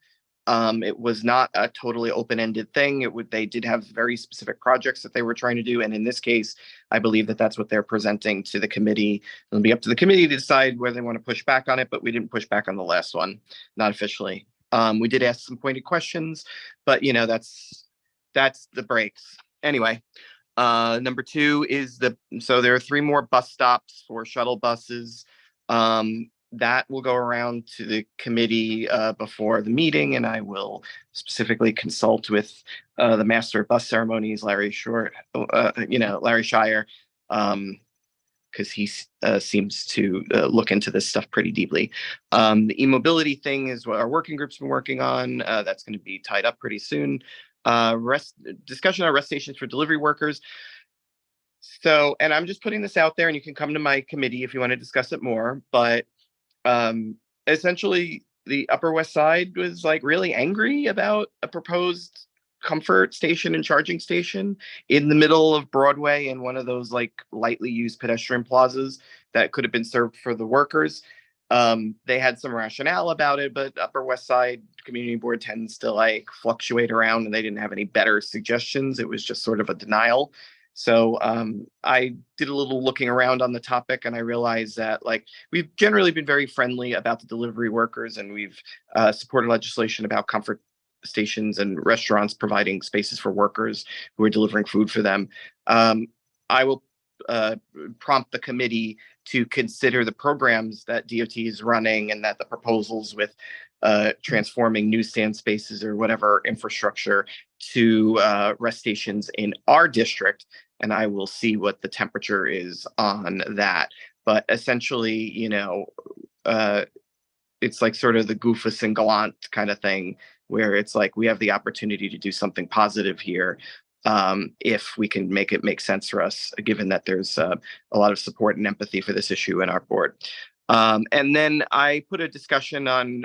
It was not a totally open-ended thing. They did have very specific projects that they were trying to do. And in this case, I believe that that's what they're presenting to the committee. It'll be up to the committee to decide whether they want to push back on it, but we didn't push back on the last one, not officially. We did ask some pointed questions, but that's the breaks. Anyway, number 2 is so there are 3 more bus stops for shuttle buses. That will go around to the committee before the meeting, and I will specifically consult with the master of bus ceremonies, Larry Shire, because he seems to look into this stuff pretty deeply. The e-mobility thing is what our working group's been working on. That's going to be tied up pretty soon. Discussion on rest stations for delivery workers. So, and I'm just putting this out there, and you can come to my committee if you want to discuss it more, but essentially the Upper West Side was like really angry about a proposed comfort station and charging station in the middle of Broadway in one of those like lightly used pedestrian plazas that could have been served for the workers. They had some rationale about it, but Upper West Side Community Board tends to like fluctuate around, and they didn't have any better suggestions. It was just sort of a denial. So I did a little looking around on the topic, and I realized that like we've generally been very friendly about the delivery workers, and we've supported legislation about comfort stations and restaurants providing spaces for workers who are delivering food for them. I will prompt the committee to consider the programs that DOT is running, and that the proposals with transforming newsstand spaces or whatever infrastructure to rest stations in our district, and I will see what the temperature is on that. But essentially, it's like sort of the goofus and gallant kind of thing, where it's like we have the opportunity to do something positive here if we can make it make sense for us, given that there's a lot of support and empathy for this issue in our board. And then I put a discussion on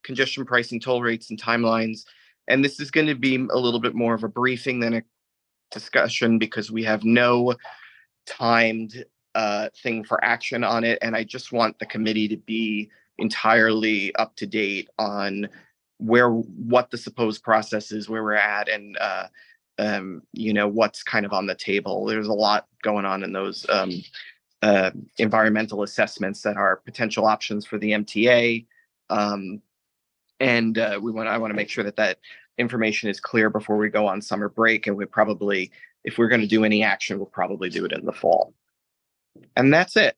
congestion pricing, toll rates, and timelines. And this is going to be a little bit more of a briefing than a discussion, because we have no timed thing for action on it. And I just want the committee to be entirely up to date on what the supposed process is, where we're at, and what's kind of on the table. There's a lot going on in those environmental assessments that are potential options for the MTA. And I want to make sure that information is clear before we go on summer break. And if we're going to do any action, we'll probably do it in the fall. And that's it.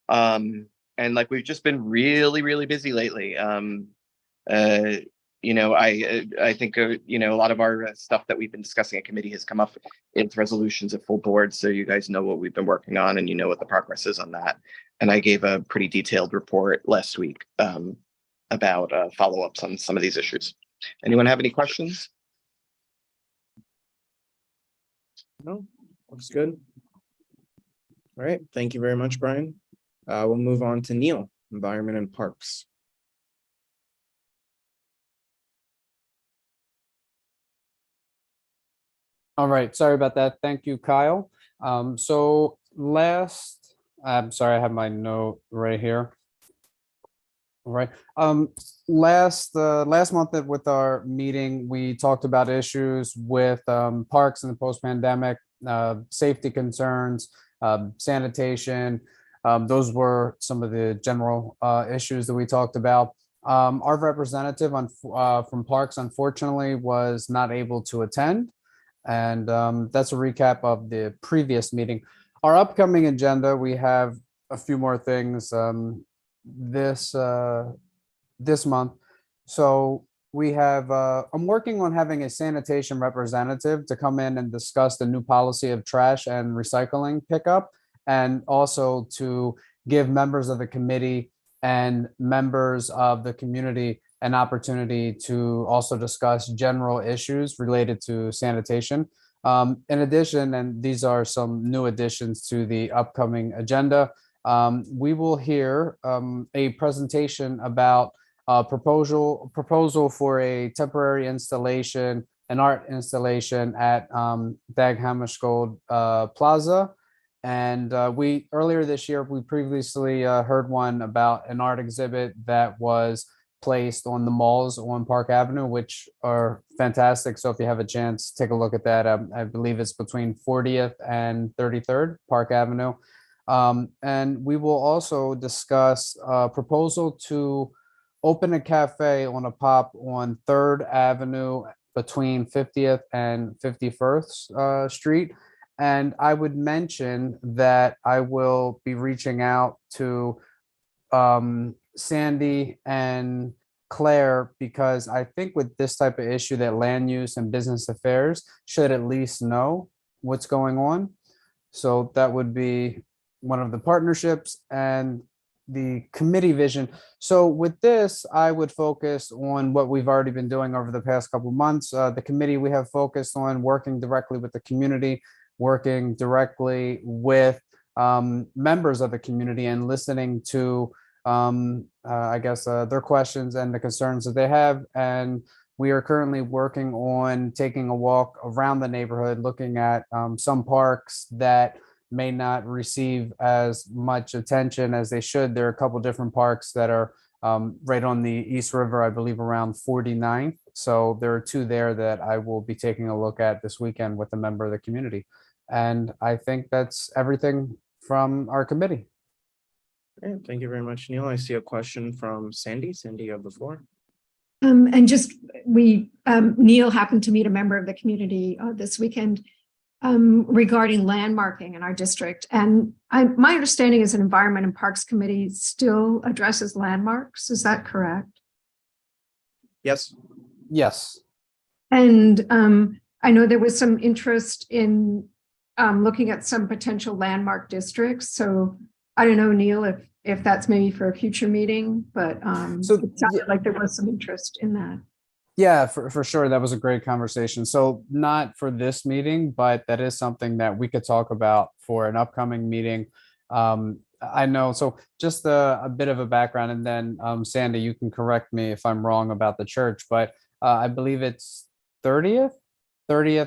And like, we've just been really, really busy lately. I think, a lot of our stuff that we've been discussing at committee has come up into resolutions at full board. So you guys know what we've been working on, and you know what the progress is on that. And I gave a pretty detailed report last week about follow-ups on some of these issues. Anyone have any questions? No, looks good. All right, thank you very much, Brian. We'll move on to Neil, Environment and Parks. All right, sorry about that. Thank you, Kyle. I'm sorry, I have my note right here. All right. Last month with our meeting, we talked about issues with parks in the post-pandemic, safety concerns, sanitation. Those were some of the general issues that we talked about. Our representative from Parks, unfortunately, was not able to attend. And that's a recap of the previous meeting. Our upcoming agenda, we have a few more things this month. So we have, I'm working on having a sanitation representative to come in and discuss the new policy of trash and recycling pickup, and also to give members of the committee and members of the community an opportunity to also discuss general issues related to sanitation. In addition, and these are some new additions to the upcoming agenda, we will hear a presentation about a proposal for a temporary installation, an art installation at Dag Hammarskjöld Plaza. And earlier this year, we previously heard one about an art exhibit that was placed on the malls on Park Avenue, which are fantastic. So if you have a chance, take a look at that. I believe it's between 40th and 33rd Park Avenue. And we will also discuss a proposal to open a cafe on a pop on 3rd Avenue between 50th and 51st Street. And I would mention that I will be reaching out to Sandy and Claire, because I think with this type of issue that land use and business affairs should at least know what's going on. So that would be one of the partnerships and the committee vision. So with this, I would focus on what we've already been doing over the past couple of months. The committee, we have focused on working directly with the community, working directly with members of the community and listening to their questions and the concerns that they have. And we are currently working on taking a walk around the neighborhood, looking at some parks that may not receive as much attention as they should. There are a couple different parks that are right on the East River, I believe around 49th. So there are 2 there that I will be taking a look at this weekend with a member of the community. And I think that's everything from our committee. Great. Thank you very much, Neil. I see a question from Sandy. Sandy, you have the floor. And just Neil happened to meet a member of the community this weekend regarding landmarking in our district. And my understanding is an Environment and Parks Committee still addresses landmarks. Is that correct? Yes. Yes. And I know there was some interest in looking at some potential landmark districts. So I don't know, Neil, if that's maybe for a future meeting, but So it sounded like there was some interest in that. Yeah, for sure. That was a great conversation. So not for this meeting, but that is something that we could talk about for an upcoming meeting. I know. So just a bit of a background, and then Sandy, you can correct me if I'm wrong about the church, but I believe it's 30th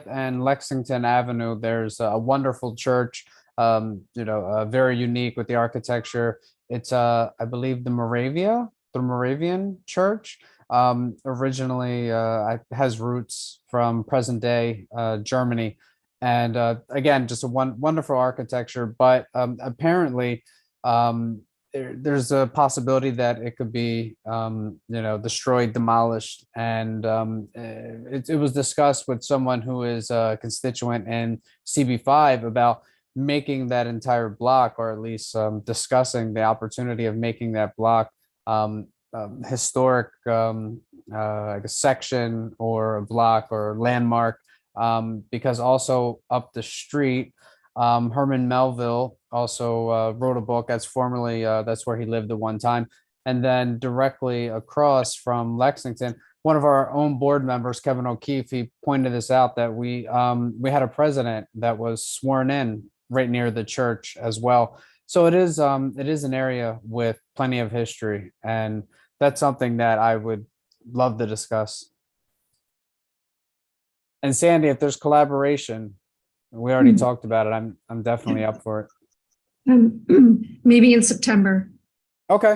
and Lexington Avenue. There's a wonderful church, very unique with the architecture. It's I believe the Moravian Church. Originally has roots from present day Germany, and again, just a wonderful architecture, but apparently there's a possibility that it could be destroyed, demolished, and it was discussed with someone who is a constituent in CB5 about making that entire block, or at least discussing the opportunity of making that block historic section or a block or landmark, because also up the street, Herman Melville also wrote a book that's formerly that's where he lived at one time. And then directly across from Lexington, one of our own board members, Kevin O'Keefe, he pointed this out, that we had a president that was sworn in right near the church as well. So it is an area with plenty of history, and that's something that I would love to discuss. And Sandy, if there's collaboration, we already talked about it. I'm definitely up for it. Maybe in September. Okay.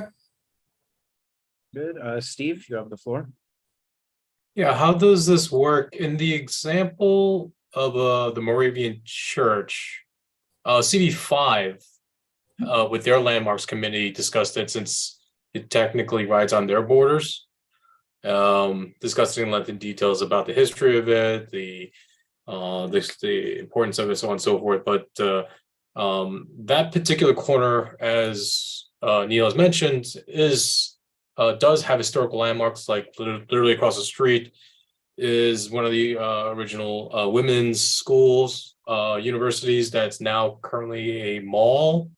Good. Steve, you have the floor. Yeah, how does this work? In the example of the Moravian Church, CB5 with their landmarks committee discussed it, since it technically rides on their borders, discussing in length and details about the history of it, the importance of it, so on and so forth. But that particular corner, as Neil has mentioned, does have historical landmarks, like literally across the street is one of the original women's schools, universities, that's now currently a mall.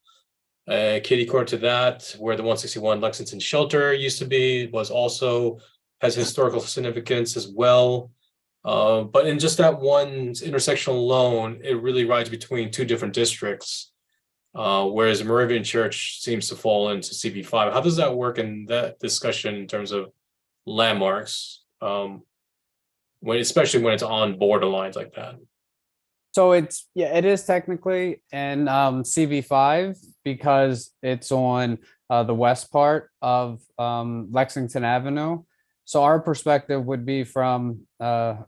Kitty corner to that, where the 161 Lexington shelter used to be, has historical significance as well. But in just that one intersection alone, it really rides between 2 different districts, whereas the Moravian Church seems to fall into CB5. How does that work in that discussion in terms of landmarks, especially when it's on borderlines like that? So it is technically in CB5 because it's on the west part of Lexington Avenue. So our perspective would be from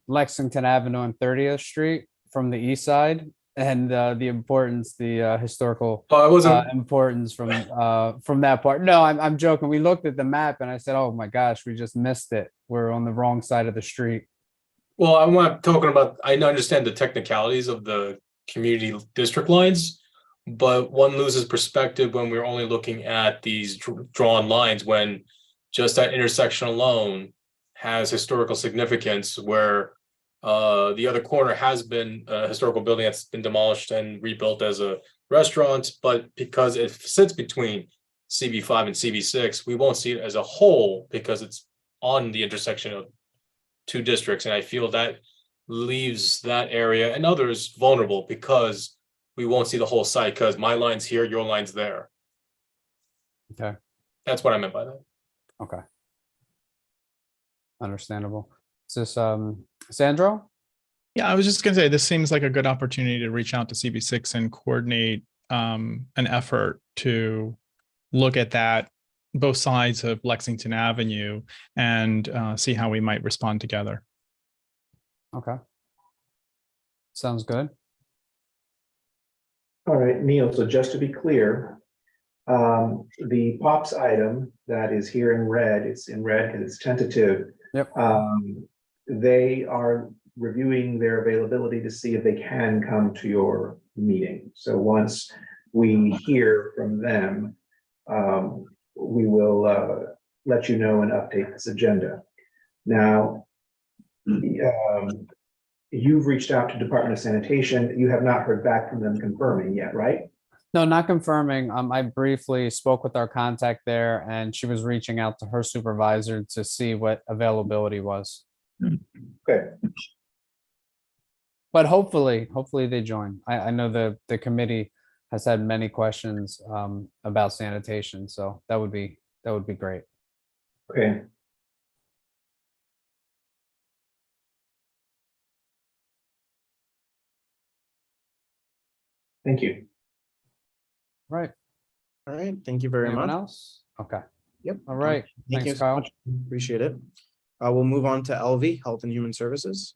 Lexington Avenue and 30th Street from the east side, and the historical Oh, I wasn't. importance from that part. No, I'm joking. We looked at the map and I said, oh my gosh, we just missed it. We're on the wrong side of the street. Well, I'm not talking about, I understand the technicalities of the community district lines, but one loses perspective when we're only looking at these drawn lines, when just that intersection alone has historical significance, where the other corner has been a historical building that's been demolished and rebuilt as a restaurant, but because it sits between CB5 and CB6, we won't see it as a whole because it's on the intersection of two districts. And I feel that leaves that area and others vulnerable because we won't see the whole site because my line's here, your line's there. Okay. That's what I meant by that. Okay. Understandable. Is this Sandro? Yeah, I was just gonna say, this seems like a good opportunity to reach out to CB6 and coordinate an effort to look at that, both sides of Lexington Avenue, and see how we might respond together. Okay. Sounds good. All right, Neil, so just to be clear, the POPs item that is here in red, it's in red because it's tentative. Yep. They are reviewing their availability to see if they can come to your meeting. So once we hear from them, we will let you know and update this agenda. Now, you've reached out to Department of Sanitation. You have not heard back from them confirming yet, right? No, not confirming. I briefly spoke with our contact there and she was reaching out to her supervisor to see what availability was. Okay. But hopefully they join. I know the committee has had many questions about sanitation, so that would be great. Okay. Thank you. Right. All right, thank you very Anyone much. else? Okay. Yep. All right. Thank you Thanks, so Kyle. much. Appreciate it. We'll move on to LV, Health and Human Services.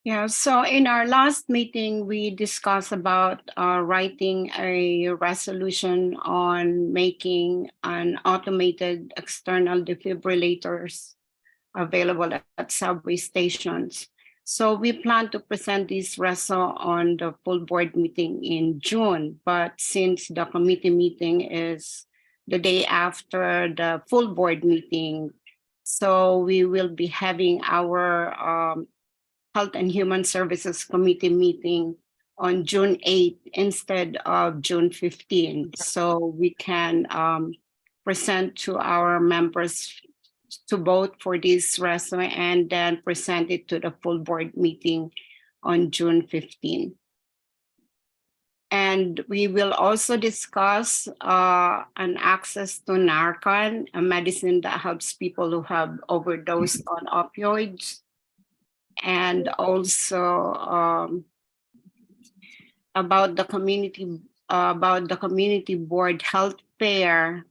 Yeah, so in our last meeting, we discussed about writing a resolution on making an automated external defibrillators available at subway stations. So we plan to present this reso on the full board meeting in June, but since the committee meeting is the day after the full board meeting, so we will be having our Health and Human Services Committee meeting on June 8th instead of June 15th. So we can present to our members to vote for this reso and then present it to the full board meeting on June 15th. And we will also discuss an access to Narcan, a medicine that helps people who have overdosed on opioids. And also about the community board health fair,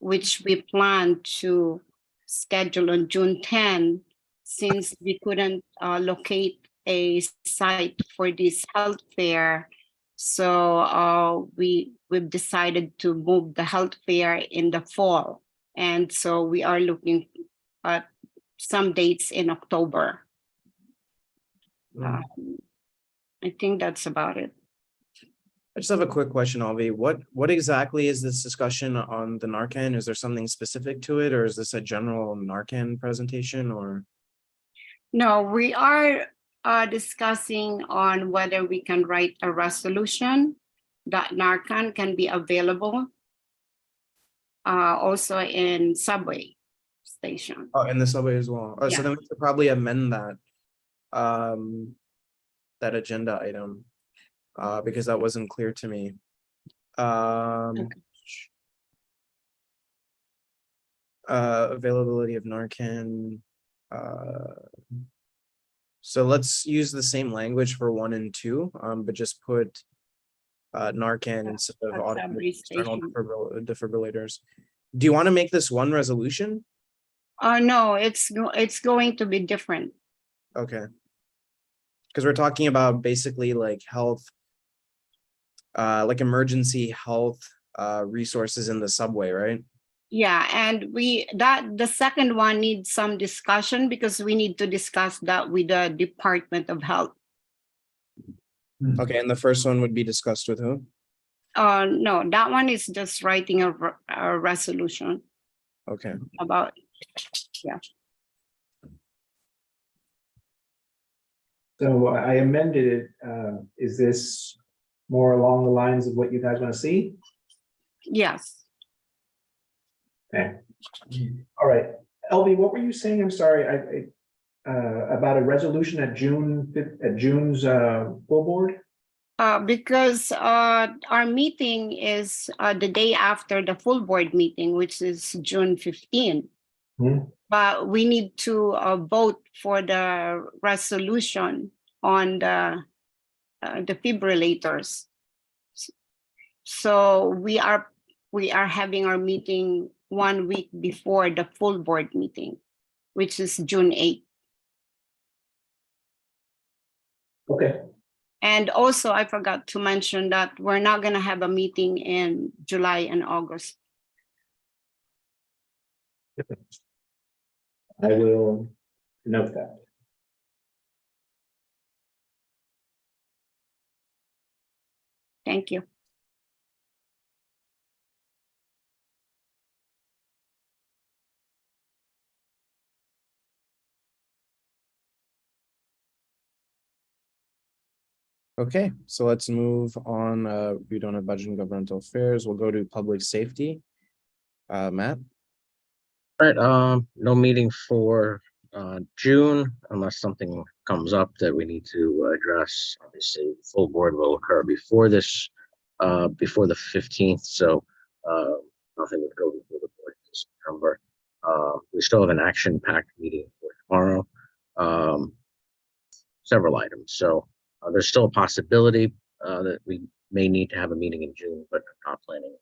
which we plan to schedule on June 10, since we couldn't locate a site for this health fair. So we've decided to move the health fair in the fall. And so we are looking at some dates in October. I think that's about it. I just have a quick question, Alvi. What exactly is this discussion on the Narcan? Is there something specific to it, or is this a general Narcan presentation, or? No, we are discussing on whether we can write a resolution that Narcan can be available also in subway station. Oh, in the subway as well. Oh, Yeah. so then we could probably amend that that agenda item because that wasn't clear to me. Availability of Narcan. So let's use the same language for 1 and 2, but just put Narcan instead of At automated every external station. defibrillators. Do you want to make this one resolution? No, it's going to be different. Okay. Because we're talking about basically like health, like emergency health resources in the subway, right? Yeah, and the second one needs some discussion because we need to discuss that with the Department of Health. Okay, and the first one would be discussed with who? No, that one is just writing a resolution Okay. about, yeah. So I amended it. Is this more along the lines of what you guys want to see? Yes. Okay. All right. LB, what were you saying? I'm sorry. About a resolution at June's full board? Because our meeting is the day after the full board meeting, which is June 15. But we need to vote for the resolution on the defibrillators. So we are having our meeting 1 week before the full board meeting, which is June 8th. Okay. And also, I forgot to mention that we're not going to have a meeting in July and August. I will note that. Thank you. Okay, so let's move on. We don't have budget and governmental affairs. We'll go to public safety. Matt? All right, no meeting for June unless something comes up that we need to address. Obviously, full board will occur before this, before the 15th. So nothing would go before the board in September. We still have an action-packed meeting for tomorrow. Several items. So there's still a possibility that we may need to have a meeting in June, but I'm not planning on it.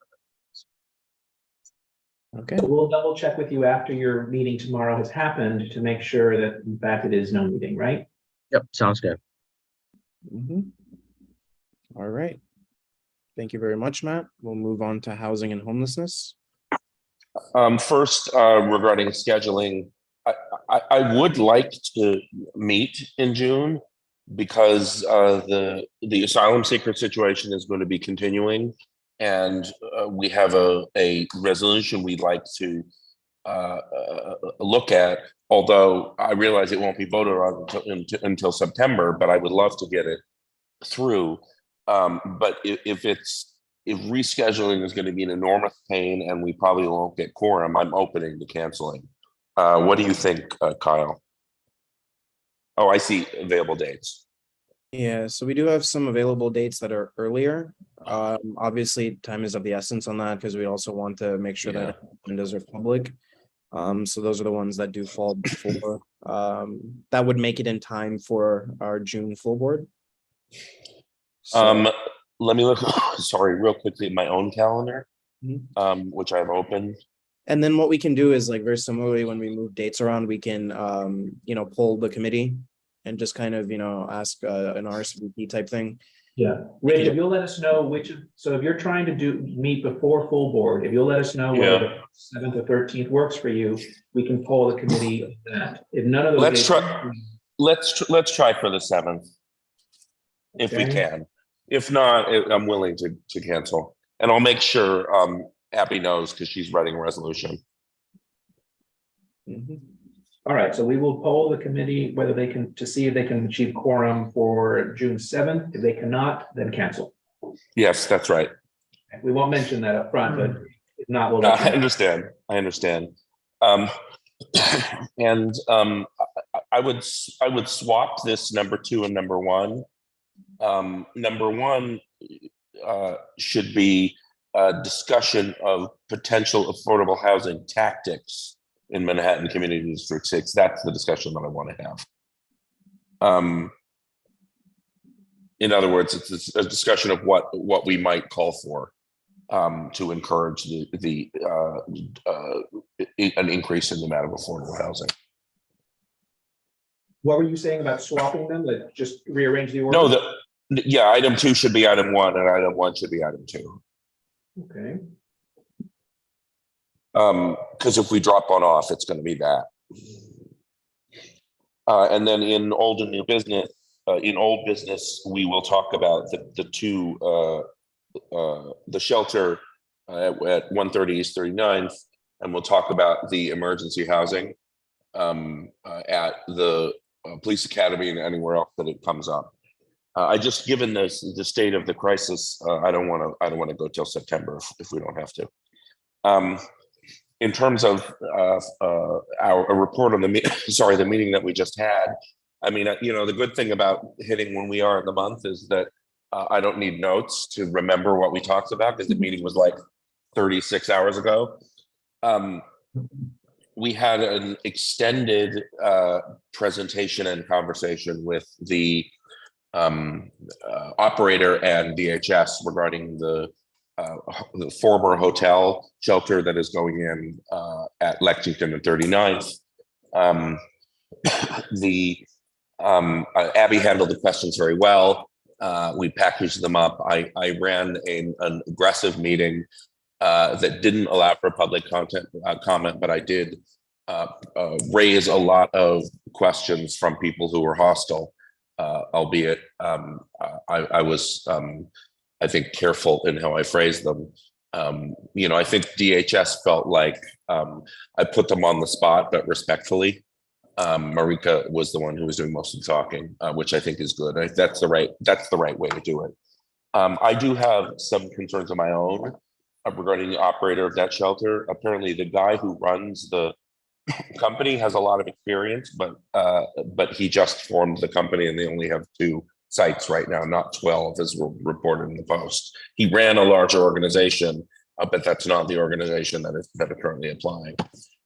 Okay. So we'll double check with you after your meeting tomorrow has happened to make sure that in fact it is no meeting, right? Yep, sounds good. All right. Thank you very much, Matt. We'll move on to housing and homelessness. First, regarding scheduling, I would like to meet in June because the asylum seeker situation is going to be continuing, and we have a resolution we'd like to look at. Although I realize it won't be voted on until September, but I would love to get it through. But if rescheduling is going to be an enormous pain and we probably won't get quorum, I'm opening to canceling. What do you think, Kyle? Oh, I see available dates. Yeah, so we do have some available dates that are earlier. Obviously, time is of the essence on that because we also want to make sure that agendas are public. So those are the ones that do fall before. That would make it in time for our June full board. So, let me look, sorry, real quickly at my own calendar, which I've opened. and then what we can do is like very similarly when we move dates around, we can poll the committee and just kind of ask an RSVP type thing. Yeah, Rich, if you'll let us know so if you're trying to meet before full board, if you'll let us know whether the 7th or 13th works for you, we can poll the committee of that. If none of those Let's try for the 7th. If we can. If not, I'm willing to cancel. And I'll make sure Abby knows because she's writing a resolution. All right, so we will poll the committee whether they can, to see if they can achieve quorum for June 7th. If they cannot, then cancel. Yes, that's right. We won't mention that up front, but if not, we'll. I understand. I would swap this number 2 and number 1. Number 1 should be a discussion of potential affordable housing tactics in Manhattan Community District 6. That's the discussion that I want to have. In other words, it's a discussion of what we might call for to encourage an increase in the amount of affordable housing. What were you saying about swapping them? Like just rearrange the order? No, yeah, item 2 should be item 1 and item 1 should be item 2. Okay. Because if we drop one off, it's going to be that. And then in old and new business, in old business, we will talk about the two, the shelter at 130 East 39th, and we'll talk about the emergency housing at the police academy and anywhere else that it comes up. I just, given the state of the crisis, I don't want to go till September if we don't have to. In terms of a report on the meeting that we just had, I mean, the good thing about hitting when we are in the month is that I don't need notes to remember what we talked about because the meeting was like 36 hours ago. We had an extended presentation and conversation with the operator and DHS regarding the former hotel shelter that is going in at Lexington and 39th. Abby handled the questions very well. We packaged them up. I ran an aggressive meeting that didn't allow for public comment, but I did raise a lot of questions from people who were hostile, albeit I was, I think, careful in how I phrased them. I think DHS felt like I put them on the spot, but respectfully. Marika was the one who was doing most of the talking, which I think is good. That's the right way to do it. I do have some concerns of my own regarding the operator of that shelter. Apparently, the guy who runs the company has a lot of experience, but he just formed the company, and they only have 2 sites right now, not 12 as reported in the Post. He ran a larger organization, but that's not the organization that is currently applying.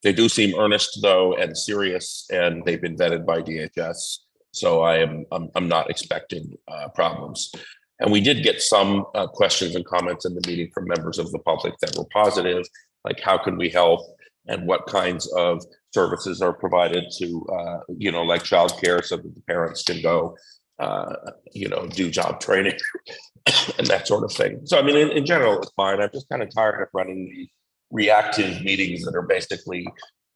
They do seem earnest though and serious, and they've been vetted by DHS. So I'm not expecting problems. And we did get some questions and comments in the meeting from members of the public that were positive, like how can we help and what kinds of services are provided to, like childcare, so that the parents can go, do job training and that sort of thing. So, I mean, in general, it's fine. I'm just kind of tired of running these reactive meetings that are basically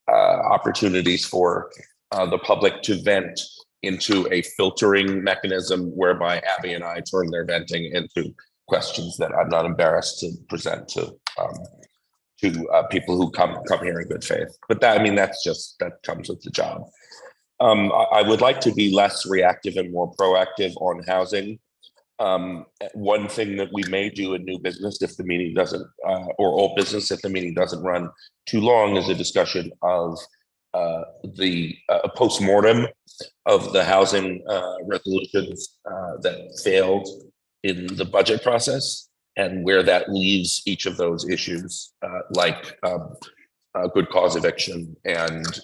opportunities for the public to vent into a filtering mechanism whereby Abby and I turn their venting into questions that I'm not embarrassed to present to people who come here in good faith. But that comes with the job. I would like to be less reactive and more proactive on housing. One thing that we may do in new business if the meeting doesn't, or old business if the meeting doesn't run too long, is a discussion of the post-mortem of the housing resolutions that failed in the budget process and where that leaves each of those issues, like good cause eviction and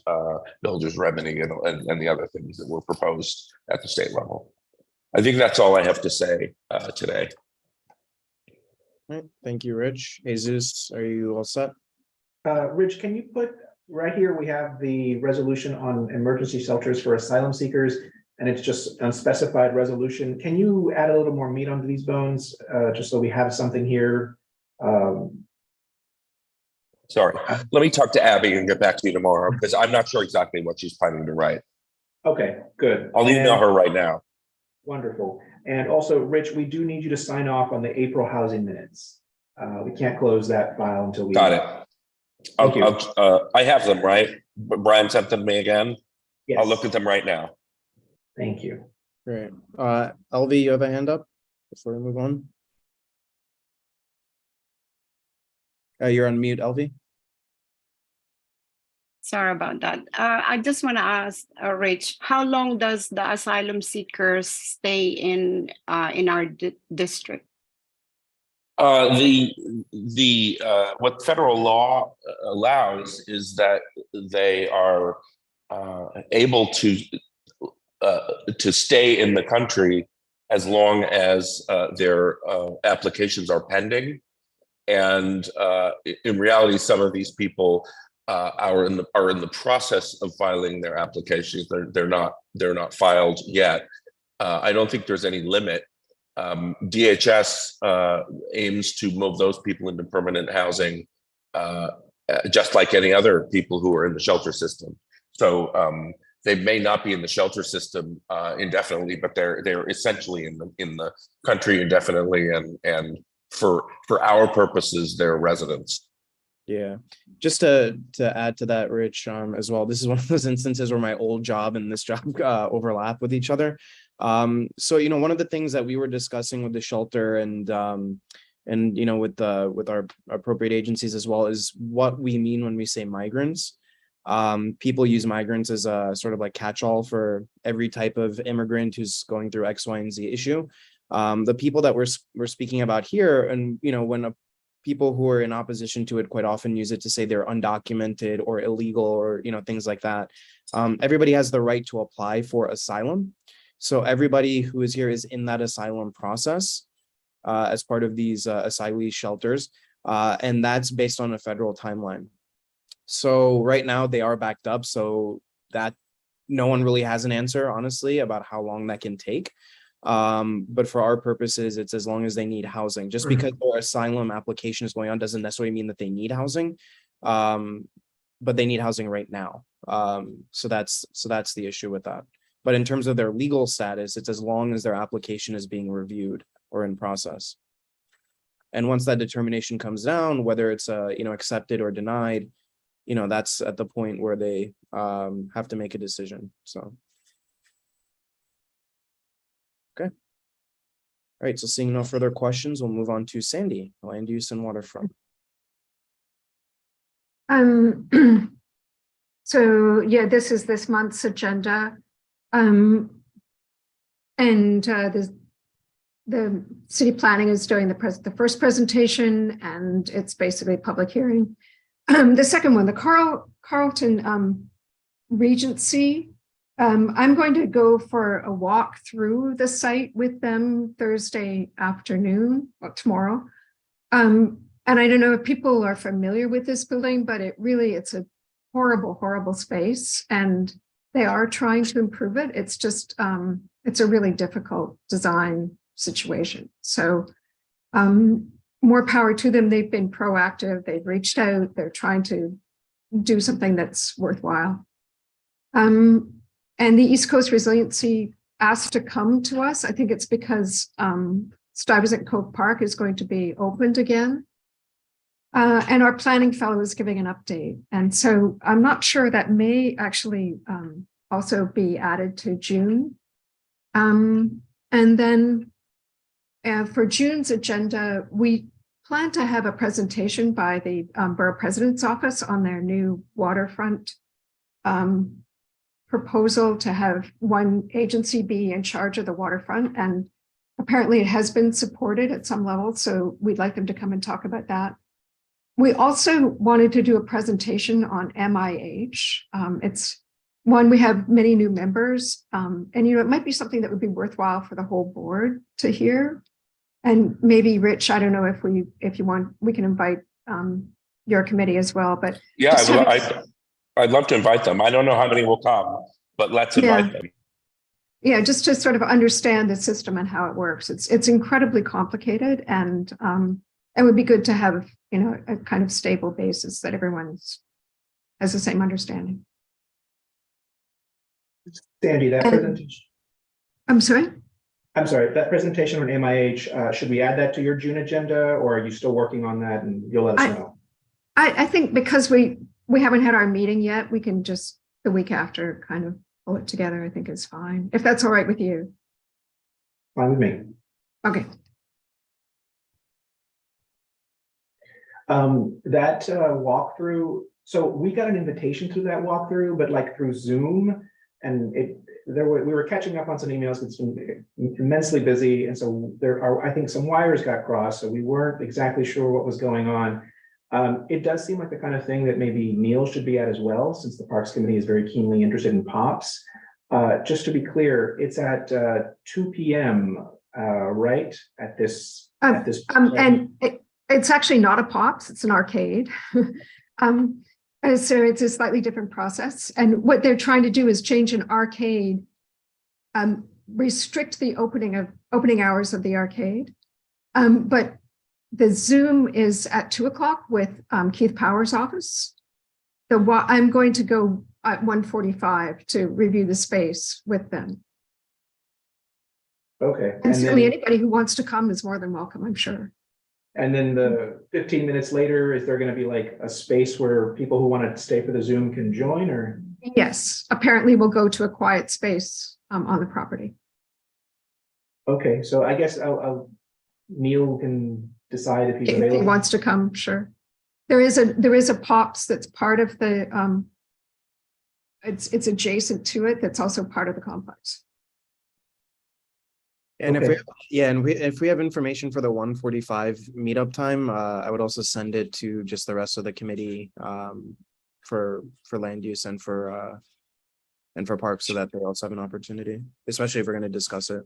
builder's remedy and the other things that were proposed at the state level. I think that's all I have to say today. All right, thank you, Rich. Jesus, are you all set? Rich, can you put right here, we have the resolution on emergency shelters for asylum seekers, and it's just unspecified resolution. Can you add a little more meat onto these bones, just so we have something here? Sorry, let me talk to Abby and get back to you tomorrow, because I'm not sure exactly what she's planning to write. Okay, good. I'll email her right now. Wonderful. And also, Rich, we do need you to sign off on the April housing minutes. We can't close that file until we. Got it. I have them, right? Brian sent them to me again. Yes. I'll look at them right now. Thank you. Great. LV, you have a hand up before we move on? You're on mute, LV. Sorry about that. I just want to ask Rich, how long does the asylum seekers stay in our district? What federal law allows is that they are able to stay in the country as long as their applications are pending. And in reality, some of these people are in the process of filing their applications. They're not filed yet. I don't think there's any limit. DHS aims to move those people into permanent housing, just like any other people who are in the shelter system. So they may not be in the shelter system indefinitely, but they're essentially in the country indefinitely, and for our purposes, they're residents. Yeah, just to add to that, Rich, as well, this is one of those instances where my old job and this job overlap with each other. So, you know, one of the things that we were discussing with the shelter and you know, with our appropriate agencies as well, is what we mean when we say migrants. People use migrants as a sort of like catch-all for every type of immigrant who's going through X, Y, and Z issue. The people that we're speaking about here, and you know, when people who are in opposition to it quite often use it to say they're undocumented or illegal or, you know, things like that. Everybody has the right to apply for asylum. So everybody who is here is in that asylum process as part of these asylee shelters. And that's based on a federal timeline. So right now they are backed up, so that no one really has an answer, honestly, about how long that can take. But for our purposes, it's as long as they need housing. Just because their asylum application is going on doesn't necessarily mean that they need housing, but they need housing right now. So that's the issue with that. But in terms of their legal status, it's as long as their application is being reviewed or in process. And once that determination comes down, whether it's you know, accepted or denied, you know, that's at the point where they have to make a decision. So. Okay. All right, so seeing no further questions, we'll move on to Sandy, land use and waterfront. So yeah, this is this month's agenda. And the city planning is doing the first presentation, and it's basically a public hearing. The second one, the Carlton Regency. I'm going to go for a walk through the site with them Thursday afternoon, or tomorrow. And I don't know if people are familiar with this building, but it's a horrible, horrible space, and they are trying to improve it. It's just, it's a really difficult design situation. So more power to them. They've been proactive. They've reached out. They're trying to do something that's worthwhile. And the East Coast Resiliency asked to come to us. I think it's because Stuyvesant Cove Park is going to be opened again. And our planning fellow is giving an update. And so I'm not sure, that may actually also be added to June. And then for June's agenda, we plan to have a presentation by the Borough President's Office on their new waterfront proposal to have one agency be in charge of the waterfront. And apparently it has been supported at some level. So we'd like them to come and talk about that. We also wanted to do a presentation on MIH. It's one, we have many new members, and you know, it might be something that would be worthwhile for the whole board to hear. And maybe Rich, I don't know if you want, we can invite your committee as well. But yeah, I'd love to invite them. I don't know how many will come, but let's invite them. Yeah, just to sort of understand the system and how it works. It's incredibly complicated, and it would be good to have, you know, a kind of stable basis that everyone has the same understanding. Sandy, that presentation. I'm sorry? I'm sorry, that presentation on MIH, should we add that to your June agenda, or are you still working on that and you'll let us know? I think because we haven't had our meeting yet, we can just the week after kind of pull it together. I think is fine, if that's all right with you. Fine with me. Okay. That walkthrough, so we got an invitation to that walkthrough, but like through Zoom, and we were catching up on some emails. It's been immensely busy, and so I think some wires got crossed, so we weren't exactly sure what was going on. It does seem like the kind of thing that maybe Neil should be at as well, since the Parks Committee is very keenly interested in POPs. Just to be clear, it's at 2 p.m. right? At this. point. And it's actually not a Pops, it's an arcade. And so it's a slightly different process. And what they're trying to do is change an arcade, restrict the opening hours of the arcade. But the Zoom is at 2:00 with Keith Powers' office. I'm going to go at 1:45 to review the space with them. Okay. And certainly anybody who wants to come is more than welcome, I'm sure. And then the 15 minutes later, is there going to be like a space where people who want to stay for the Zoom can join, or? Yes, apparently we'll go to a quiet space on the property. Okay, so I guess Neil can decide if he's If available. he wants to come, sure. There is a Pops that's part of the, it's adjacent to it, that's also part of the complex. And Okay. if we have information for the 1:45 meetup time, I would also send it to just the rest of the committee for land use and for parks, so that they also have an opportunity, especially if we're going to discuss it.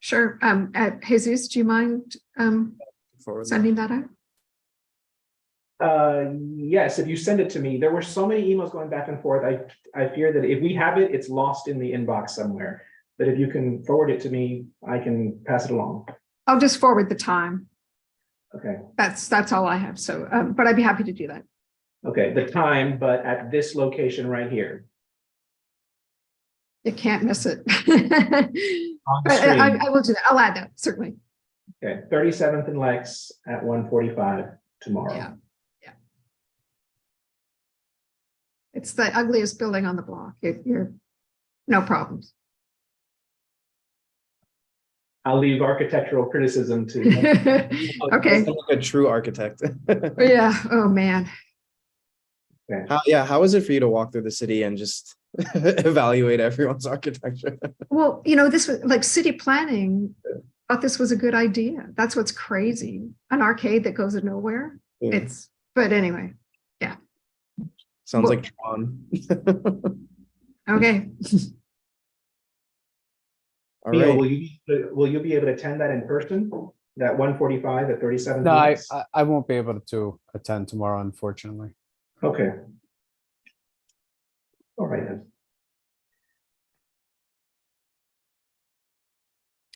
Sure. Jesus, do you mind Forward. sending that out? Yes, if you send it to me. There were so many emails going back and forth. I fear that if we have it, it's lost in the inbox somewhere. But if you can forward it to me, I can pass it along. I'll just forward the time. Okay. That's all I have. So, but I'd be happy to do that. Okay, the time, but at this location right here. You can't miss it. On the screen. I will do that. I'll add that, certainly. Okay, 37th and Lex at 1:45 tomorrow. Yeah. It's the ugliest building on the block. You're no problems. I'll leave architectural criticism to. Okay. Like a true architect. Yeah. Oh, man. How is it for you to walk through the city and just evaluate everyone's architecture? Well, this was like city planning. Thought this was a good idea. That's what's crazy. An arcade that goes to nowhere. Yeah. But anyway, yeah. Sounds Well- like Tron. Okay. All Neil, right. will you be able to attend that in person? That 1:45 at 37th? No, and Lex? I won't be able to attend tomorrow, unfortunately. Okay. All right then.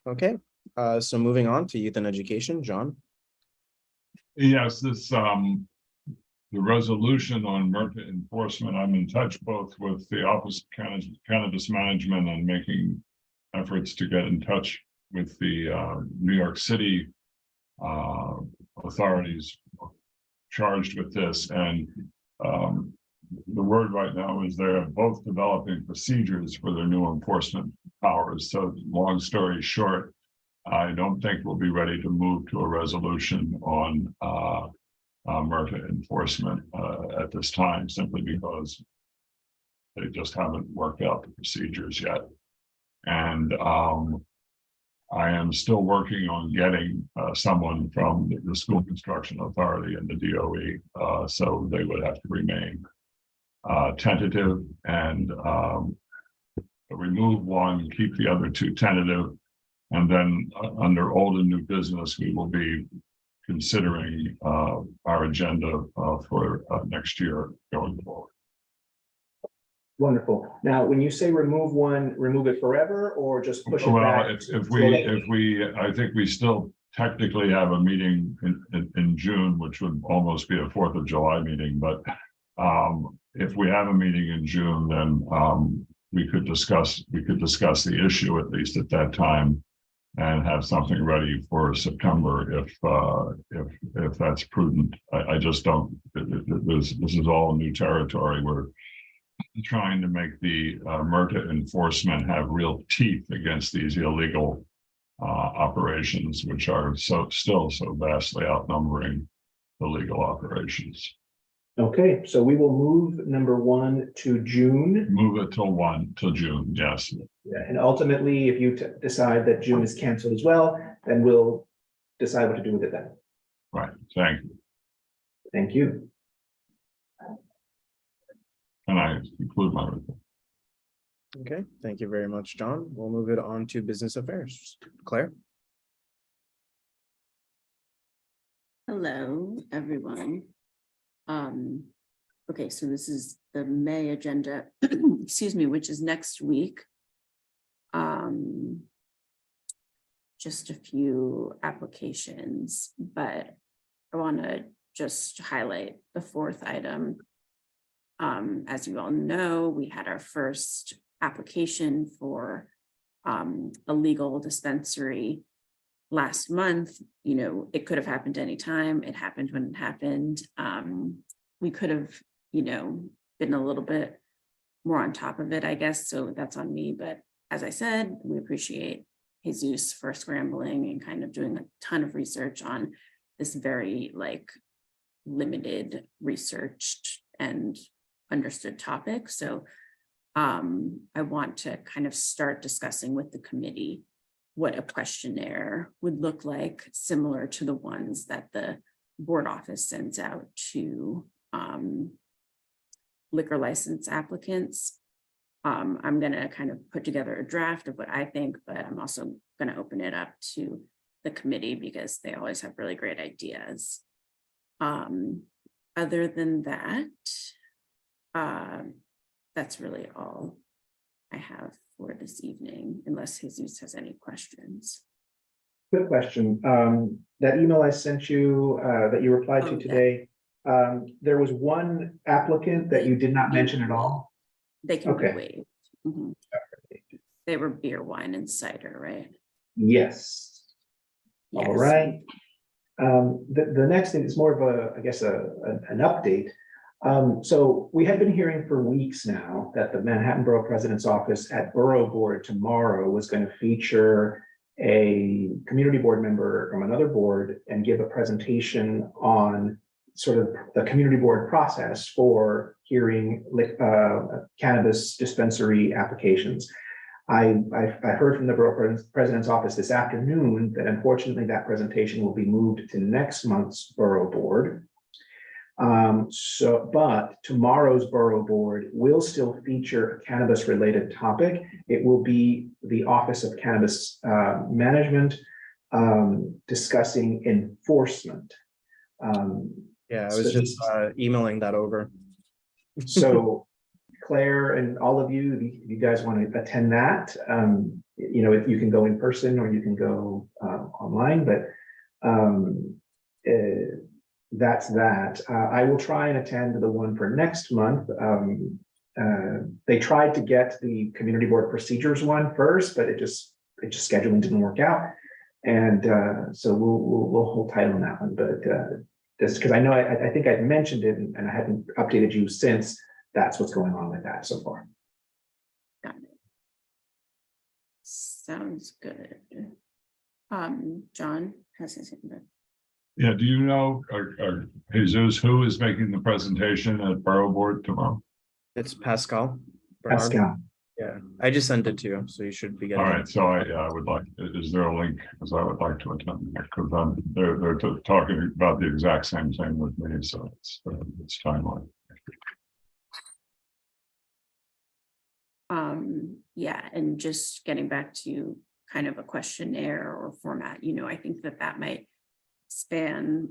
Okay. So moving on to youth and education, John. Yes, the resolution on MRTA enforcement, I'm in touch both with the Office of Cannabis Management and making efforts to get in touch with the New York City authorities charged with this. And the word right now is they're both developing procedures for their new enforcement powers. So long story short, I don't think we'll be ready to move to a resolution on MRTA enforcement at this time, simply because they just haven't worked out the procedures yet. And I am still working on getting someone from the School Construction Authority and the DOE, so they would have to remain tentative and remove one, keep the other two tentative. And then under old and new business, we will be considering our agenda for next year going forward. Wonderful. Now, when you say remove one, remove it forever or just push it Well, back? I think we still technically have a meeting in June, which would almost be a 4th of July meeting, but if we have a meeting in June, then we could discuss the issue at least at that time and have something ready for September if that's prudent. I just don't, this is all new territory. We're trying to make the MRTA enforcement have real teeth against these illegal operations, which are still so vastly outnumbering the legal operations. Okay, so we will move number 1 to June. Move it till June, yes. Yeah, and ultimately, if you decide that June is canceled as well, then we'll decide what to do with it then. Right, thank you. Thank you. And I conclude my report. Okay, thank you very much, John. We'll move it on to business affairs. Claire? Hello, everyone. Okay, so this is the May agenda, excuse me, which is next week. Just a few applications, but I want to just highlight the fourth item. As you all know, we had our first application for a legal dispensary last month. You know, it could have happened anytime. It happened when it happened. We could have, you know, been a little bit more on top of it, I guess. So that's on me. But as I said, we appreciate Jesus for scrambling and kind of doing a ton of research on this very like limited researched and understood topic. So I want to kind of start discussing with the committee what a questionnaire would look like, similar to the ones that the board office sends out to liquor license applicants. I'm going to kind of put together a draft of what I think, but I'm also going to open it up to the committee because they always have really great ideas. Other than that, that's really all I have for this evening, unless Jesus has any questions. Quick question. That email I sent you, that you replied to today, there was one applicant that you did not mention at all. They can Okay. be waived. Mhm. They were beer, wine, and cider, right? Yes. All Yes. right. The next thing is more of a, I guess, an update. So we had been hearing for weeks now that the Manhattan Borough President's Office at Borough Board tomorrow was going to feature a community board member from another board and give a presentation on sort of the community board process for hearing cannabis dispensary applications. I heard from the Borough President's Office this afternoon that unfortunately that presentation will be moved to next month's Borough Board. But tomorrow's Borough Board will still feature a cannabis related topic. It will be the Office of Cannabis Management discussing enforcement. Yeah, I was just emailing that over. So Claire and all of you, if you guys want to attend that, you know, if you can go in person or you can go online, but that's that. I will try and attend the one for next month. They tried to get the community board procedures one first, but it just scheduling didn't work out. And so we'll hold tight on that one, but just because I know I think I'd mentioned it and I hadn't updated you since. That's what's going on with that so far. Got it. Sounds good. John has his hand up. Yeah, do you know, Jesus, who is making the presentation at Borough Board tomorrow? It's Pascal. Bernard. Pascal. Yeah, I just sent it to you, so you should be getting. All right, so I would like, is there a link? Because I would like to attend, because they're talking about the exact same thing with me, so it's timely. Yeah, and just getting back to kind of a questionnaire or format, you know, I think that might span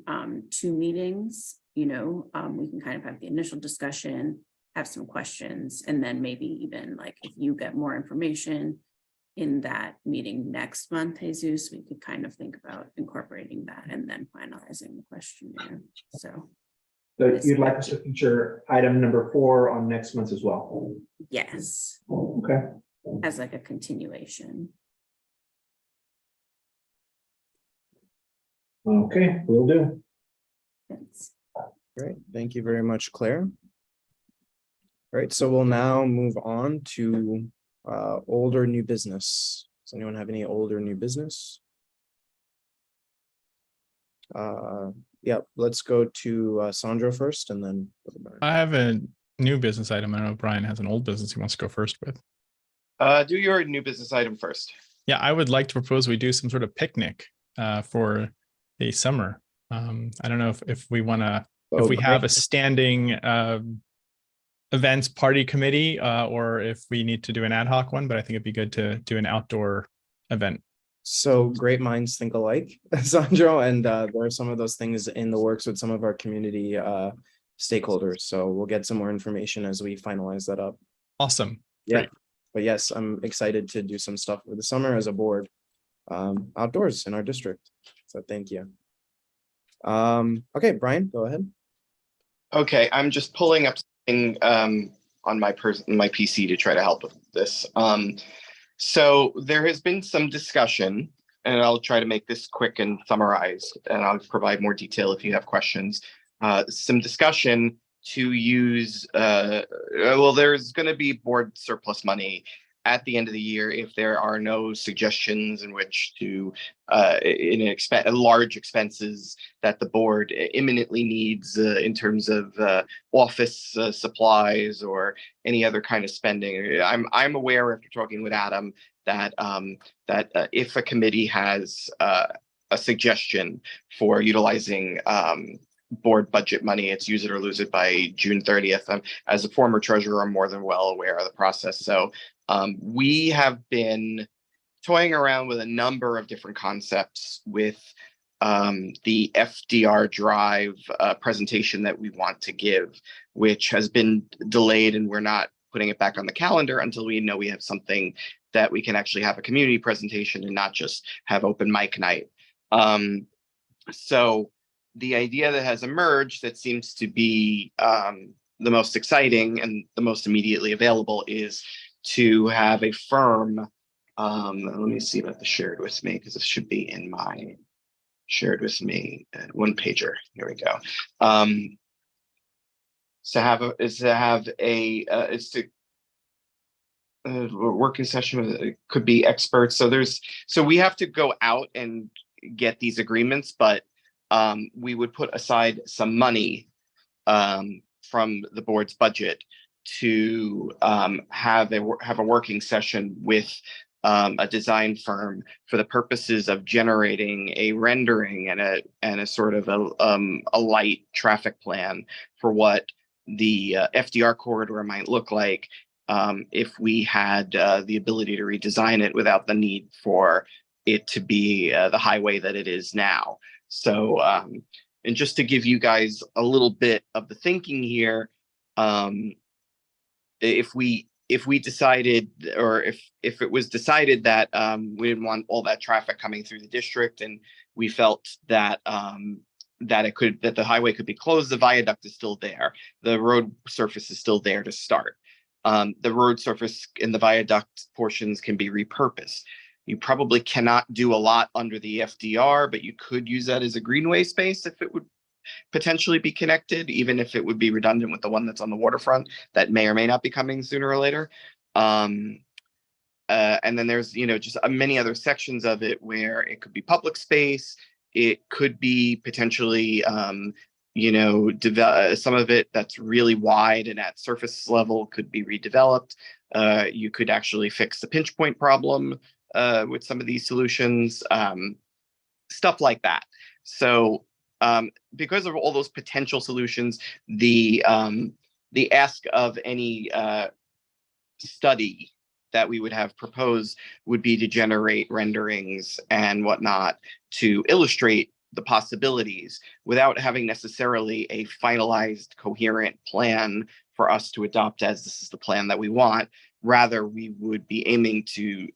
2 meetings. You know, we can kind of have the initial discussion, have some questions, and then maybe even like if you get more information in that meeting next month, Jesus, we could kind of think about incorporating that and then finalizing the questionnaire. So you'd like us to feature item number 4 on next month as well? yes, Okay. as like a continuation. Okay, will do. Thanks. Great, thank you very much, Claire. All right, so we'll now move on to old or new business. Does anyone have any old or new business? Yeah, let's go to Sandro first and then. I have a new business item. I don't know if Brian has an old business he wants to go first with. Do your new business item first. Yeah, I would like to propose we do some sort of picnic for the summer. I don't know if we want to, if we have a standing events party committee, or if we need to do an ad hoc one, but I think it'd be good to do an outdoor event. So great minds think alike, Sandro, and there are some of those things in the works with some of our community stakeholders. So we'll get some more information as we finalize that up. Awesome. Yeah, Great. but yes, I'm excited to do some stuff for the summer as a board, outdoors in our district. So thank you. Okay, Brian, go ahead. Okay, I'm just pulling up something on my PC to try to help with this. So there has been some discussion, and I'll try to make this quick and summarized, and I'll provide more detail if you have questions. Some discussion to use, well, there's going to be board surplus money at the end of the year if there are no suggestions in which to, large expenses that the board imminently needs in terms of office supplies or any other kind of spending. I'm aware after talking with Adam that if a committee has a suggestion for utilizing board budget money, it's use it or lose it by June 30th. As a former treasurer, I'm more than well aware of the process. So we have been toying around with a number of different concepts with the FDR Drive presentation that we want to give, which has been delayed, and we're not putting it back on the calendar until we know we have something that we can actually have a community presentation and not just have open mic night. So the idea that has emerged that seems to be the most exciting and the most immediately available is to have a firm, let me see about the shared with me, because it should be in my shared with me one pager. Here we go. Working session with, it could be experts. So we have to go out and get these agreements, but we would put aside some money from the board's budget to have a working session with a design firm for the purposes of generating a rendering and a sort of a light traffic plan for what the FDR corridor might look like if we had the ability to redesign it without the need for it to be the highway that it is now. So, and just to give you guys a little bit of the thinking here, if we decided, or if it was decided that we didn't want all that traffic coming through the district, and we felt that that the highway could be closed, the viaduct is still there, the road surface is still there to start. The road surface and the viaduct portions can be repurposed. You probably cannot do a lot under the FDR, but you could use that as a greenway space if it would potentially be connected, even if it would be redundant with the one that's on the waterfront that may or may not be coming sooner or later. And then there's, just many other sections of it where it could be public space. It could be potentially, some of it that's really wide and at surface level could be redeveloped. You could actually fix the pinch point problem with some of these solutions, stuff like that. So because of all those potential solutions, the ask of any study that we would have proposed would be to generate renderings and whatnot to illustrate the possibilities without having necessarily a finalized, coherent plan for us to adopt as this is the plan that we want. Rather, we would be aiming to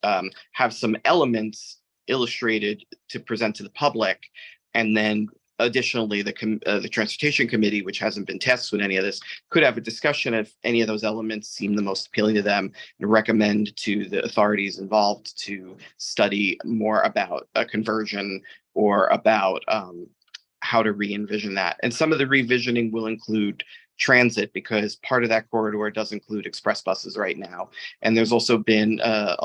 have some elements illustrated to present to the public, and then additionally, the Transportation Committee, which hasn't been tasked with any of this, could have a discussion if any of those elements seem the most appealing to them, and recommend to the authorities involved to study more about a conversion or about how to re-envision that. And some of the revisioning will include transit, because part of that corridor does include express buses right now. And there's also been a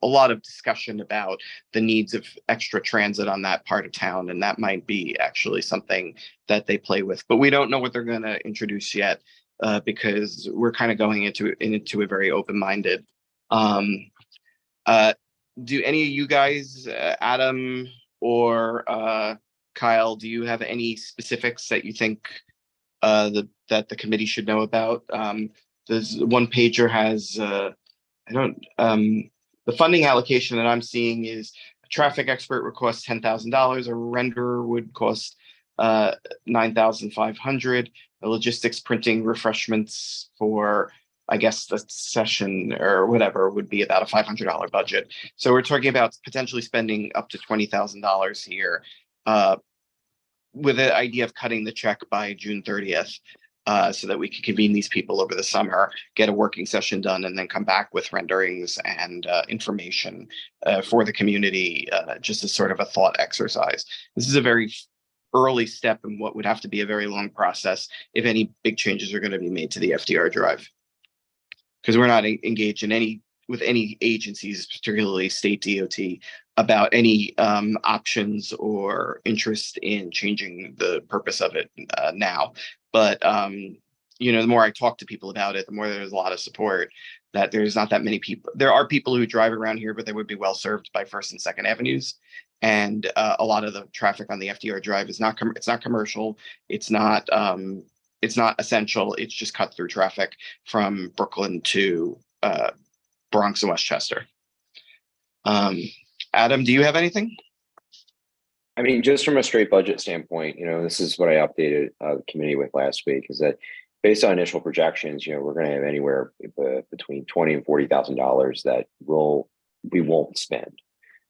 lot of discussion about the needs of extra transit on that part of town, and that might be actually something that they play with. But we don't know what they're going to introduce yet, because we're kind of going into a very open-minded. Do any of you guys, Adam or Kyle, do you have any specifics that you think that the committee should know about There's one pager has, I don't, the funding allocation that I'm seeing is a traffic expert would cost $10,000, a renderer would cost $9,500, a logistics printing refreshments for, I guess, the session or whatever would be about a $500 budget. So we're talking about potentially spending up to $20,000 here, with the idea of cutting the check by June 30th. So that we can convene these people over the summer, get a working session done, and then come back with renderings and information for the community, just as sort of a thought exercise. This is a very early step in what would have to be a very long process if any big changes are going to be made to the FDR drive. Because we're not engaged in with any agencies, particularly state DOT, about any options or interest in changing the purpose of it now. But, you know, the more I talk to people about it, the more there's a lot of support that there's not that many people. There are people who drive around here, but they would be well served by First and Second Avenues. And a lot of the traffic on the FDR drive is not, it's not commercial. It's not essential. It's just cut through traffic from Brooklyn to Bronx and Westchester. Adam, do you have anything? I mean, just from a straight budget standpoint, you know, this is what I updated the committee with last week, is that based on initial projections, you know, we're going to have anywhere between $20,000 and $40,000 that we won't spend.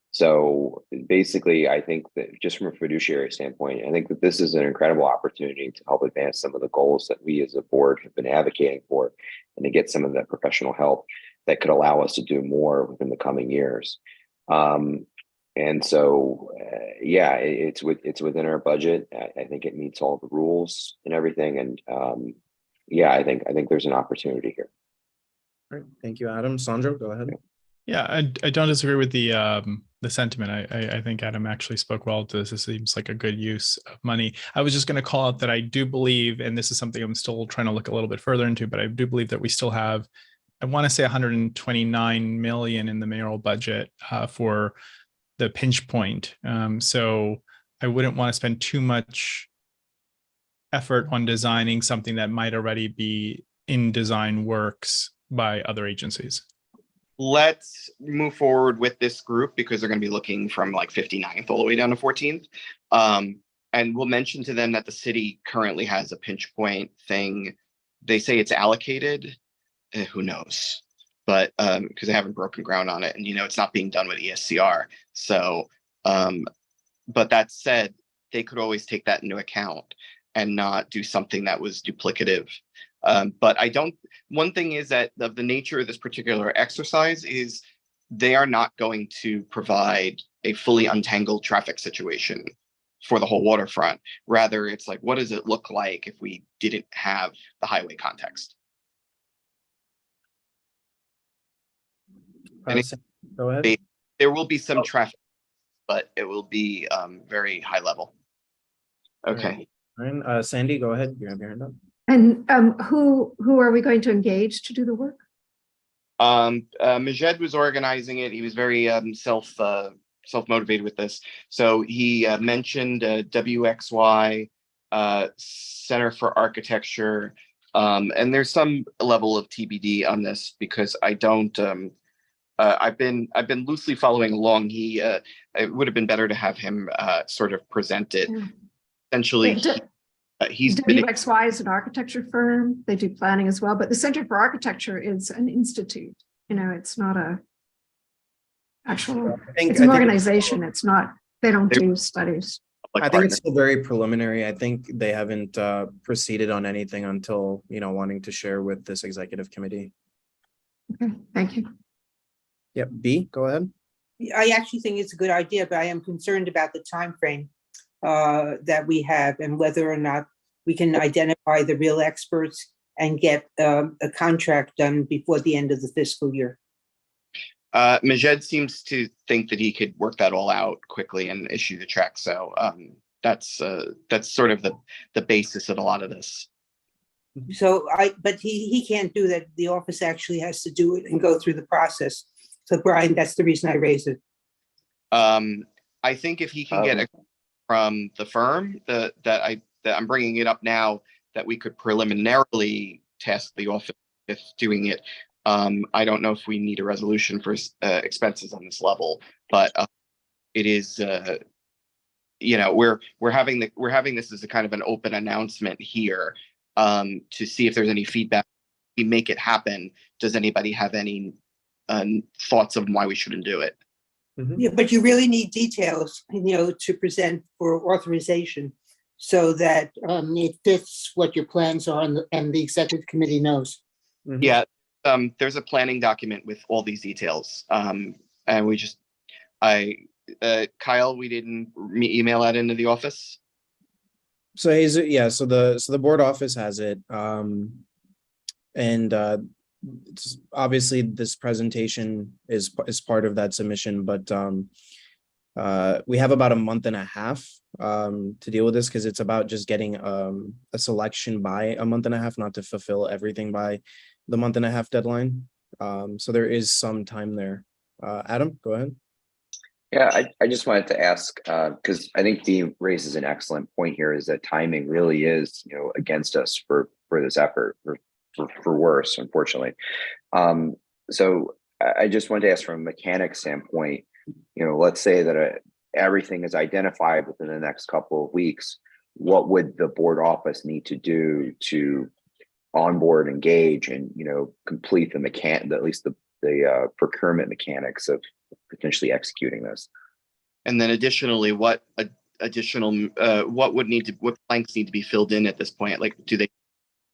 So basically, I think that just from a fiduciary standpoint, I think that this is an incredible opportunity to help advance some of the goals that we as a board have been advocating for, and to get some of that professional help that could allow us to do more within the coming years. And so, yeah, it's within our budget. I think it meets all the rules and everything. And yeah, I think there's an opportunity here. All right, thank you, Adam. Sandro, go ahead. Yeah, I don't disagree with the sentiment. I think Adam actually spoke well to this. This seems like a good use of money. I was just going to call out that I do believe, and this is something I'm still trying to look a little bit further into, but I do believe that we still have, I want to say 129 million in the mayoral budget for the pinch point. So I wouldn't want to spend too much effort on designing something that might already be in design works by other agencies. Let's move forward with this group because they're going to be looking from like 59th all the way down to 14th. And we'll mention to them that the city currently has a pinch point thing. They say it's allocated. Who knows? But because they haven't broken ground on it, and you know it's not being done with ESCR. So, but that said, they could always take that into account and not do something that was duplicative. But I don't. One thing is that of the nature of this particular exercise is they are not going to provide a fully untangled traffic situation for the whole waterfront. Rather, it's like, what does it look like if we didn't have the highway context? Go ahead. There will be some traffic, but it will be very high level. Okay. Ryan, Sandy, go ahead. You have your hand up. And who are we going to engage to do the work? Majed was organizing it. He was very self-motivated with this. So he mentioned WXY, Center for Architecture, and there's some level of TBD on this because I don't. I've been loosely following along. It would have been better to have him sort of present it. Yeah. Essentially, he's WXY is an architecture firm. They do planning as well, but the Center for Architecture is an institute. You know, it's not a actual. It's an organization. It's not. They don't do studies. I think it's still very preliminary. I think they haven't proceeded on anything until, you know, wanting to share with this executive committee. Okay, thank you. Yep, B, go ahead. I actually think it's a good idea, but I am concerned about the time frame that we have and whether or not we can identify the real experts and get a contract done before the end of the fiscal year. Majed seems to think that he could work that all out quickly and issue the check. So that's sort of the basis of a lot of this. So but he can't do that. The office actually has to do it and go through the process. So Brian, that's the reason I raised it. I think if he can get a from the firm that I'm bringing it up now, that we could preliminarily task the office with doing it. I don't know if we need a resolution for expenses on this level, but it is, you know, we're having this as a kind of an open announcement here, to see if there's any feedback. We make it happen. Does anybody have any thoughts of why we shouldn't do it? Yeah, but you really need details, to present for authorization so that it fits what your plans are and the executive committee knows. Yeah, there's a planning document with all these details. And Kyle, we didn't email that into the office. So yeah, so the board office has it. It's obviously this presentation is part of that submission, but we have about a month and a half to deal with this, because it's about just getting a selection by a month and a half, not to fulfill everything by the month and a half deadline. So there is some time there. Adam, go ahead. Yeah, I just wanted to ask, because I think Dee raises an excellent point here, is that timing really is, against us for this effort, for worse, unfortunately. So I just wanted to ask from a mechanic standpoint, let's say that everything is identified within the next couple of weeks. What would the board office need to do to onboard, engage, and complete at least the procurement mechanics of potentially executing this? And then additionally, what blanks need to be filled in at this point? Like, do they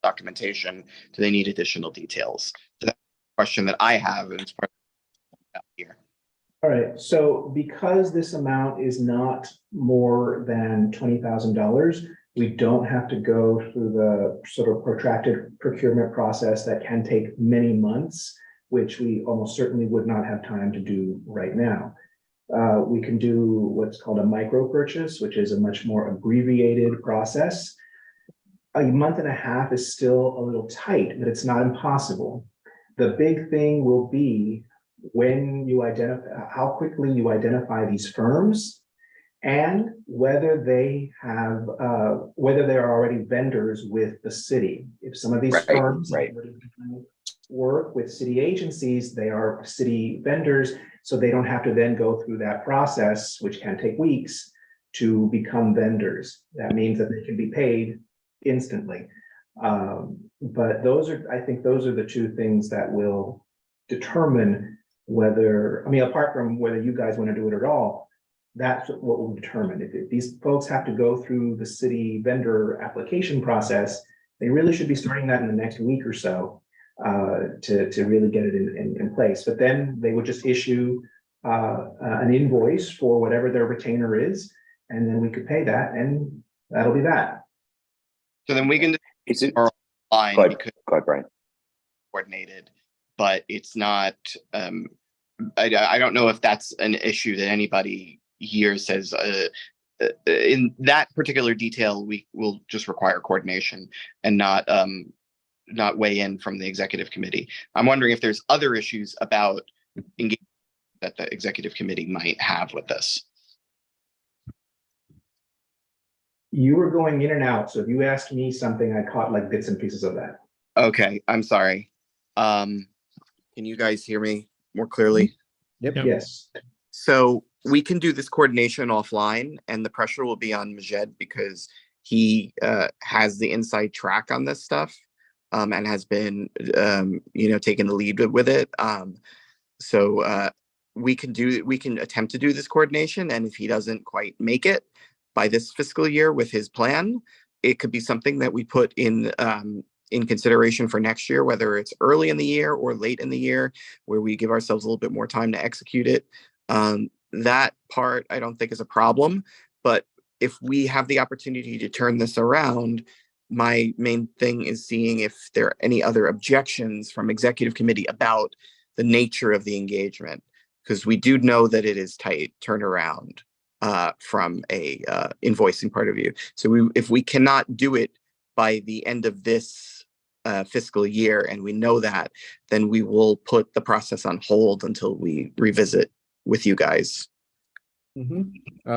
documentation? Do they need additional details? So that's a question that I have, and it's part of here. All right, so because this amount is not more than $20,000, we don't have to go through the sort of protracted procurement process that can take many months, which we almost certainly would not have time to do right now. We can do what's called a micro purchase, which is a much more abbreviated process. A month and a half is still a little tight, but it's not impossible. The big thing will be when you identify, how quickly you identify these firms, and whether they have, whether they are already vendors with the city. If some of these firms work with city agencies, they are city vendors, so they don't have to then go through that process, which can take weeks, to become vendors. That means that they can be paid instantly. But I think those are the two things that will determine whether, apart from whether you guys want to do it at all, that's what will determine. If these folks have to go through the city vendor application process, they really should be starting that in the next week or so to really get it in place. But then they would just issue an invoice for whatever their retainer is, and then we could pay that, and that'll be that. So then we can online because Brian. Coordinated, but it's not. I don't know if that's an issue that anybody here says. In that particular detail, we will just require coordination and not weigh in from the executive committee. I'm wondering if there's other issues about engagement that the executive committee might have with this. You were going in and out, so if you asked me something, I caught like bits and pieces of that. Okay, I'm sorry. Can you guys hear me more clearly? Yep. Yes. So we can do this coordination offline, and the pressure will be on Majed because he has the inside track on this stuff, and has been, taking the lead with it. So we can attempt to do this coordination, and if he doesn't quite make it by this fiscal year with his plan, it could be something that we put in consideration for next year, whether it's early in the year or late in the year, where we give ourselves a little bit more time to execute it. That part I don't think is a problem, but if we have the opportunity to turn this around, my main thing is seeing if there are any other objections from executive committee about the nature of the engagement, because we do know that it is tight turnaround from a invoicing point of view. So if we cannot do it by the end of this fiscal year, and we know that, then we will put the process on hold until we revisit with you guys.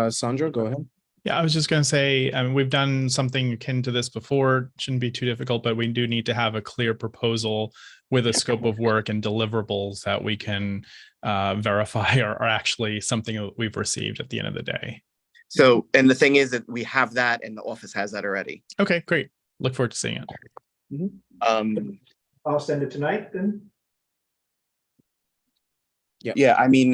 Sandra, go ahead. Yeah, I was just going to say, I mean, we've done something akin to this before. Shouldn't be too difficult, but we do need to have a clear proposal with a scope of work and deliverables that we can verify are actually something that we've received at the end of the day. So, and the thing is that we have that and the office has that already. Okay, great. Look forward to seeing it. I'll send it tonight then. Yeah, I mean,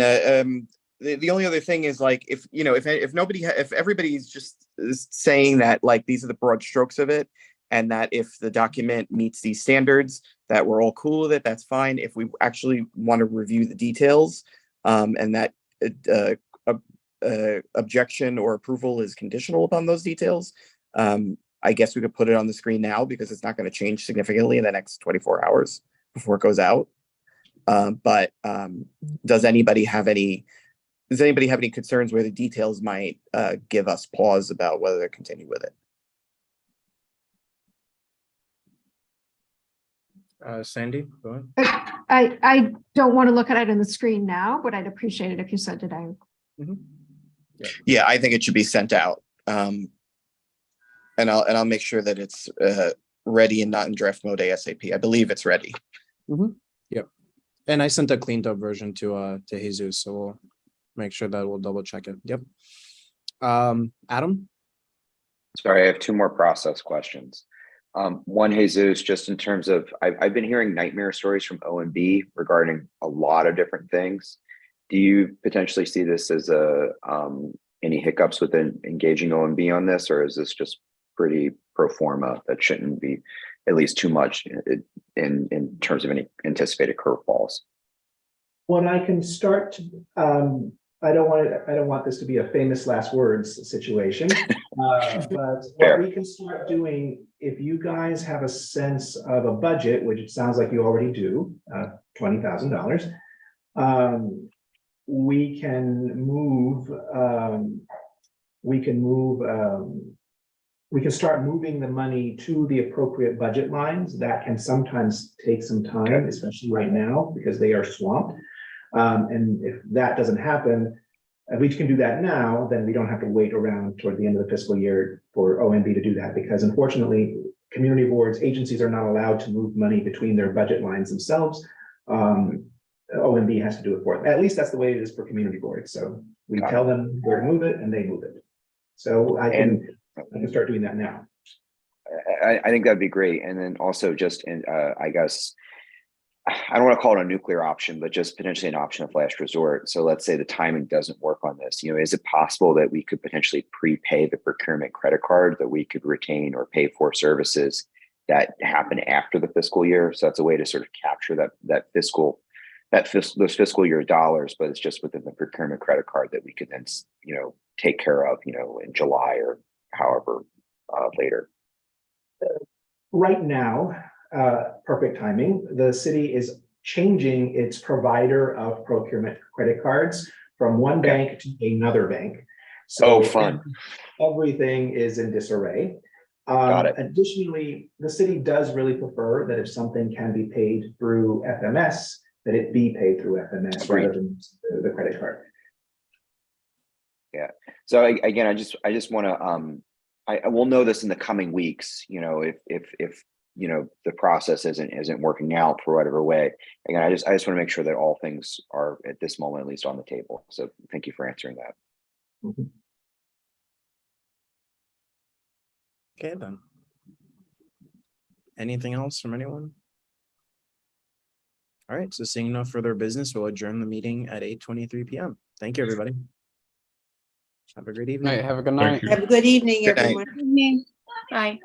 the only other thing is like, if, you know, if nobody, if everybody's just saying that, like, these are the broad strokes of it, and that if the document meets these standards, that we're all cool with it, that's fine. If we actually want to review the details, and that objection or approval is conditional upon those details, I guess we could put it on the screen now because it's not going to change significantly in the next 24 hours before it goes out. But does anybody have any concerns where the details might give us pause about whether to continue with it? Sandy, go ahead. I don't want to look at it on the screen now, but I'd appreciate it if you sent it out. Yeah, I think it should be sent out. And I'll make sure that it's ready and not in draft mode ASAP. I believe it's ready. Yep. And I sent a cleaned up version to Jesus, so we'll make sure that we'll double check it. Yep. Adam? Sorry, I have two more process questions. One, Jesus, just in terms of, I've been hearing nightmare stories from OMB regarding a lot of different things. Do you potentially see this as any hiccups within engaging OMB on this, or is this just pretty pro forma that shouldn't be at least too much in terms of any anticipated curveballs? When I can start to, I don't want this to be a famous last words situation. But what we can start doing, if you guys have a sense of a budget, which it sounds like you already do, $20,000, we can start moving the money to the appropriate budget lines. That can sometimes take some time, especially right now, because they are swamped. And if that doesn't happen, if we can do that now, then we don't have to wait around toward the end of the fiscal year for OMB to do that, because unfortunately, community boards, agencies are not allowed to move money between their budget lines themselves. OMB has to do it for them. At least that's the way it is for community boards. So we tell them where to move it and they move it. So I can start doing that now. I think that'd be great. And then also just in, I guess, I don't want to call it a nuclear option, but just potentially an option of last resort. So let's say the timing doesn't work on this. You know, is it possible that we could potentially prepay the procurement credit card that we could retain or pay for services that happen after the fiscal year? So that's a way to sort of capture those fiscal year dollars, but it's just within the procurement credit card that we could then, you know, take care of, you know, in July or however later. Right now, perfect timing. The city is changing its provider of procurement credit cards from one bank to another bank. So fun. Everything is in disarray. Got it. Additionally, the city does really prefer that if something can be paid through FMS, that it be paid through FMS rather than the credit card. Yeah. So again, I just want to, I will know this in the coming weeks, you know, if you know, the process isn't working out for whatever way. Again, I just want to make sure that all things are at this moment, at least on the table. So thank you for answering that. Okay, then. Anything else from anyone? All right, so seeing no further business, we'll adjourn the meeting at 8:23 p.m. Thank you, everybody. Have a great evening. Have a good night. Have a good evening, Good night. everyone. Bye.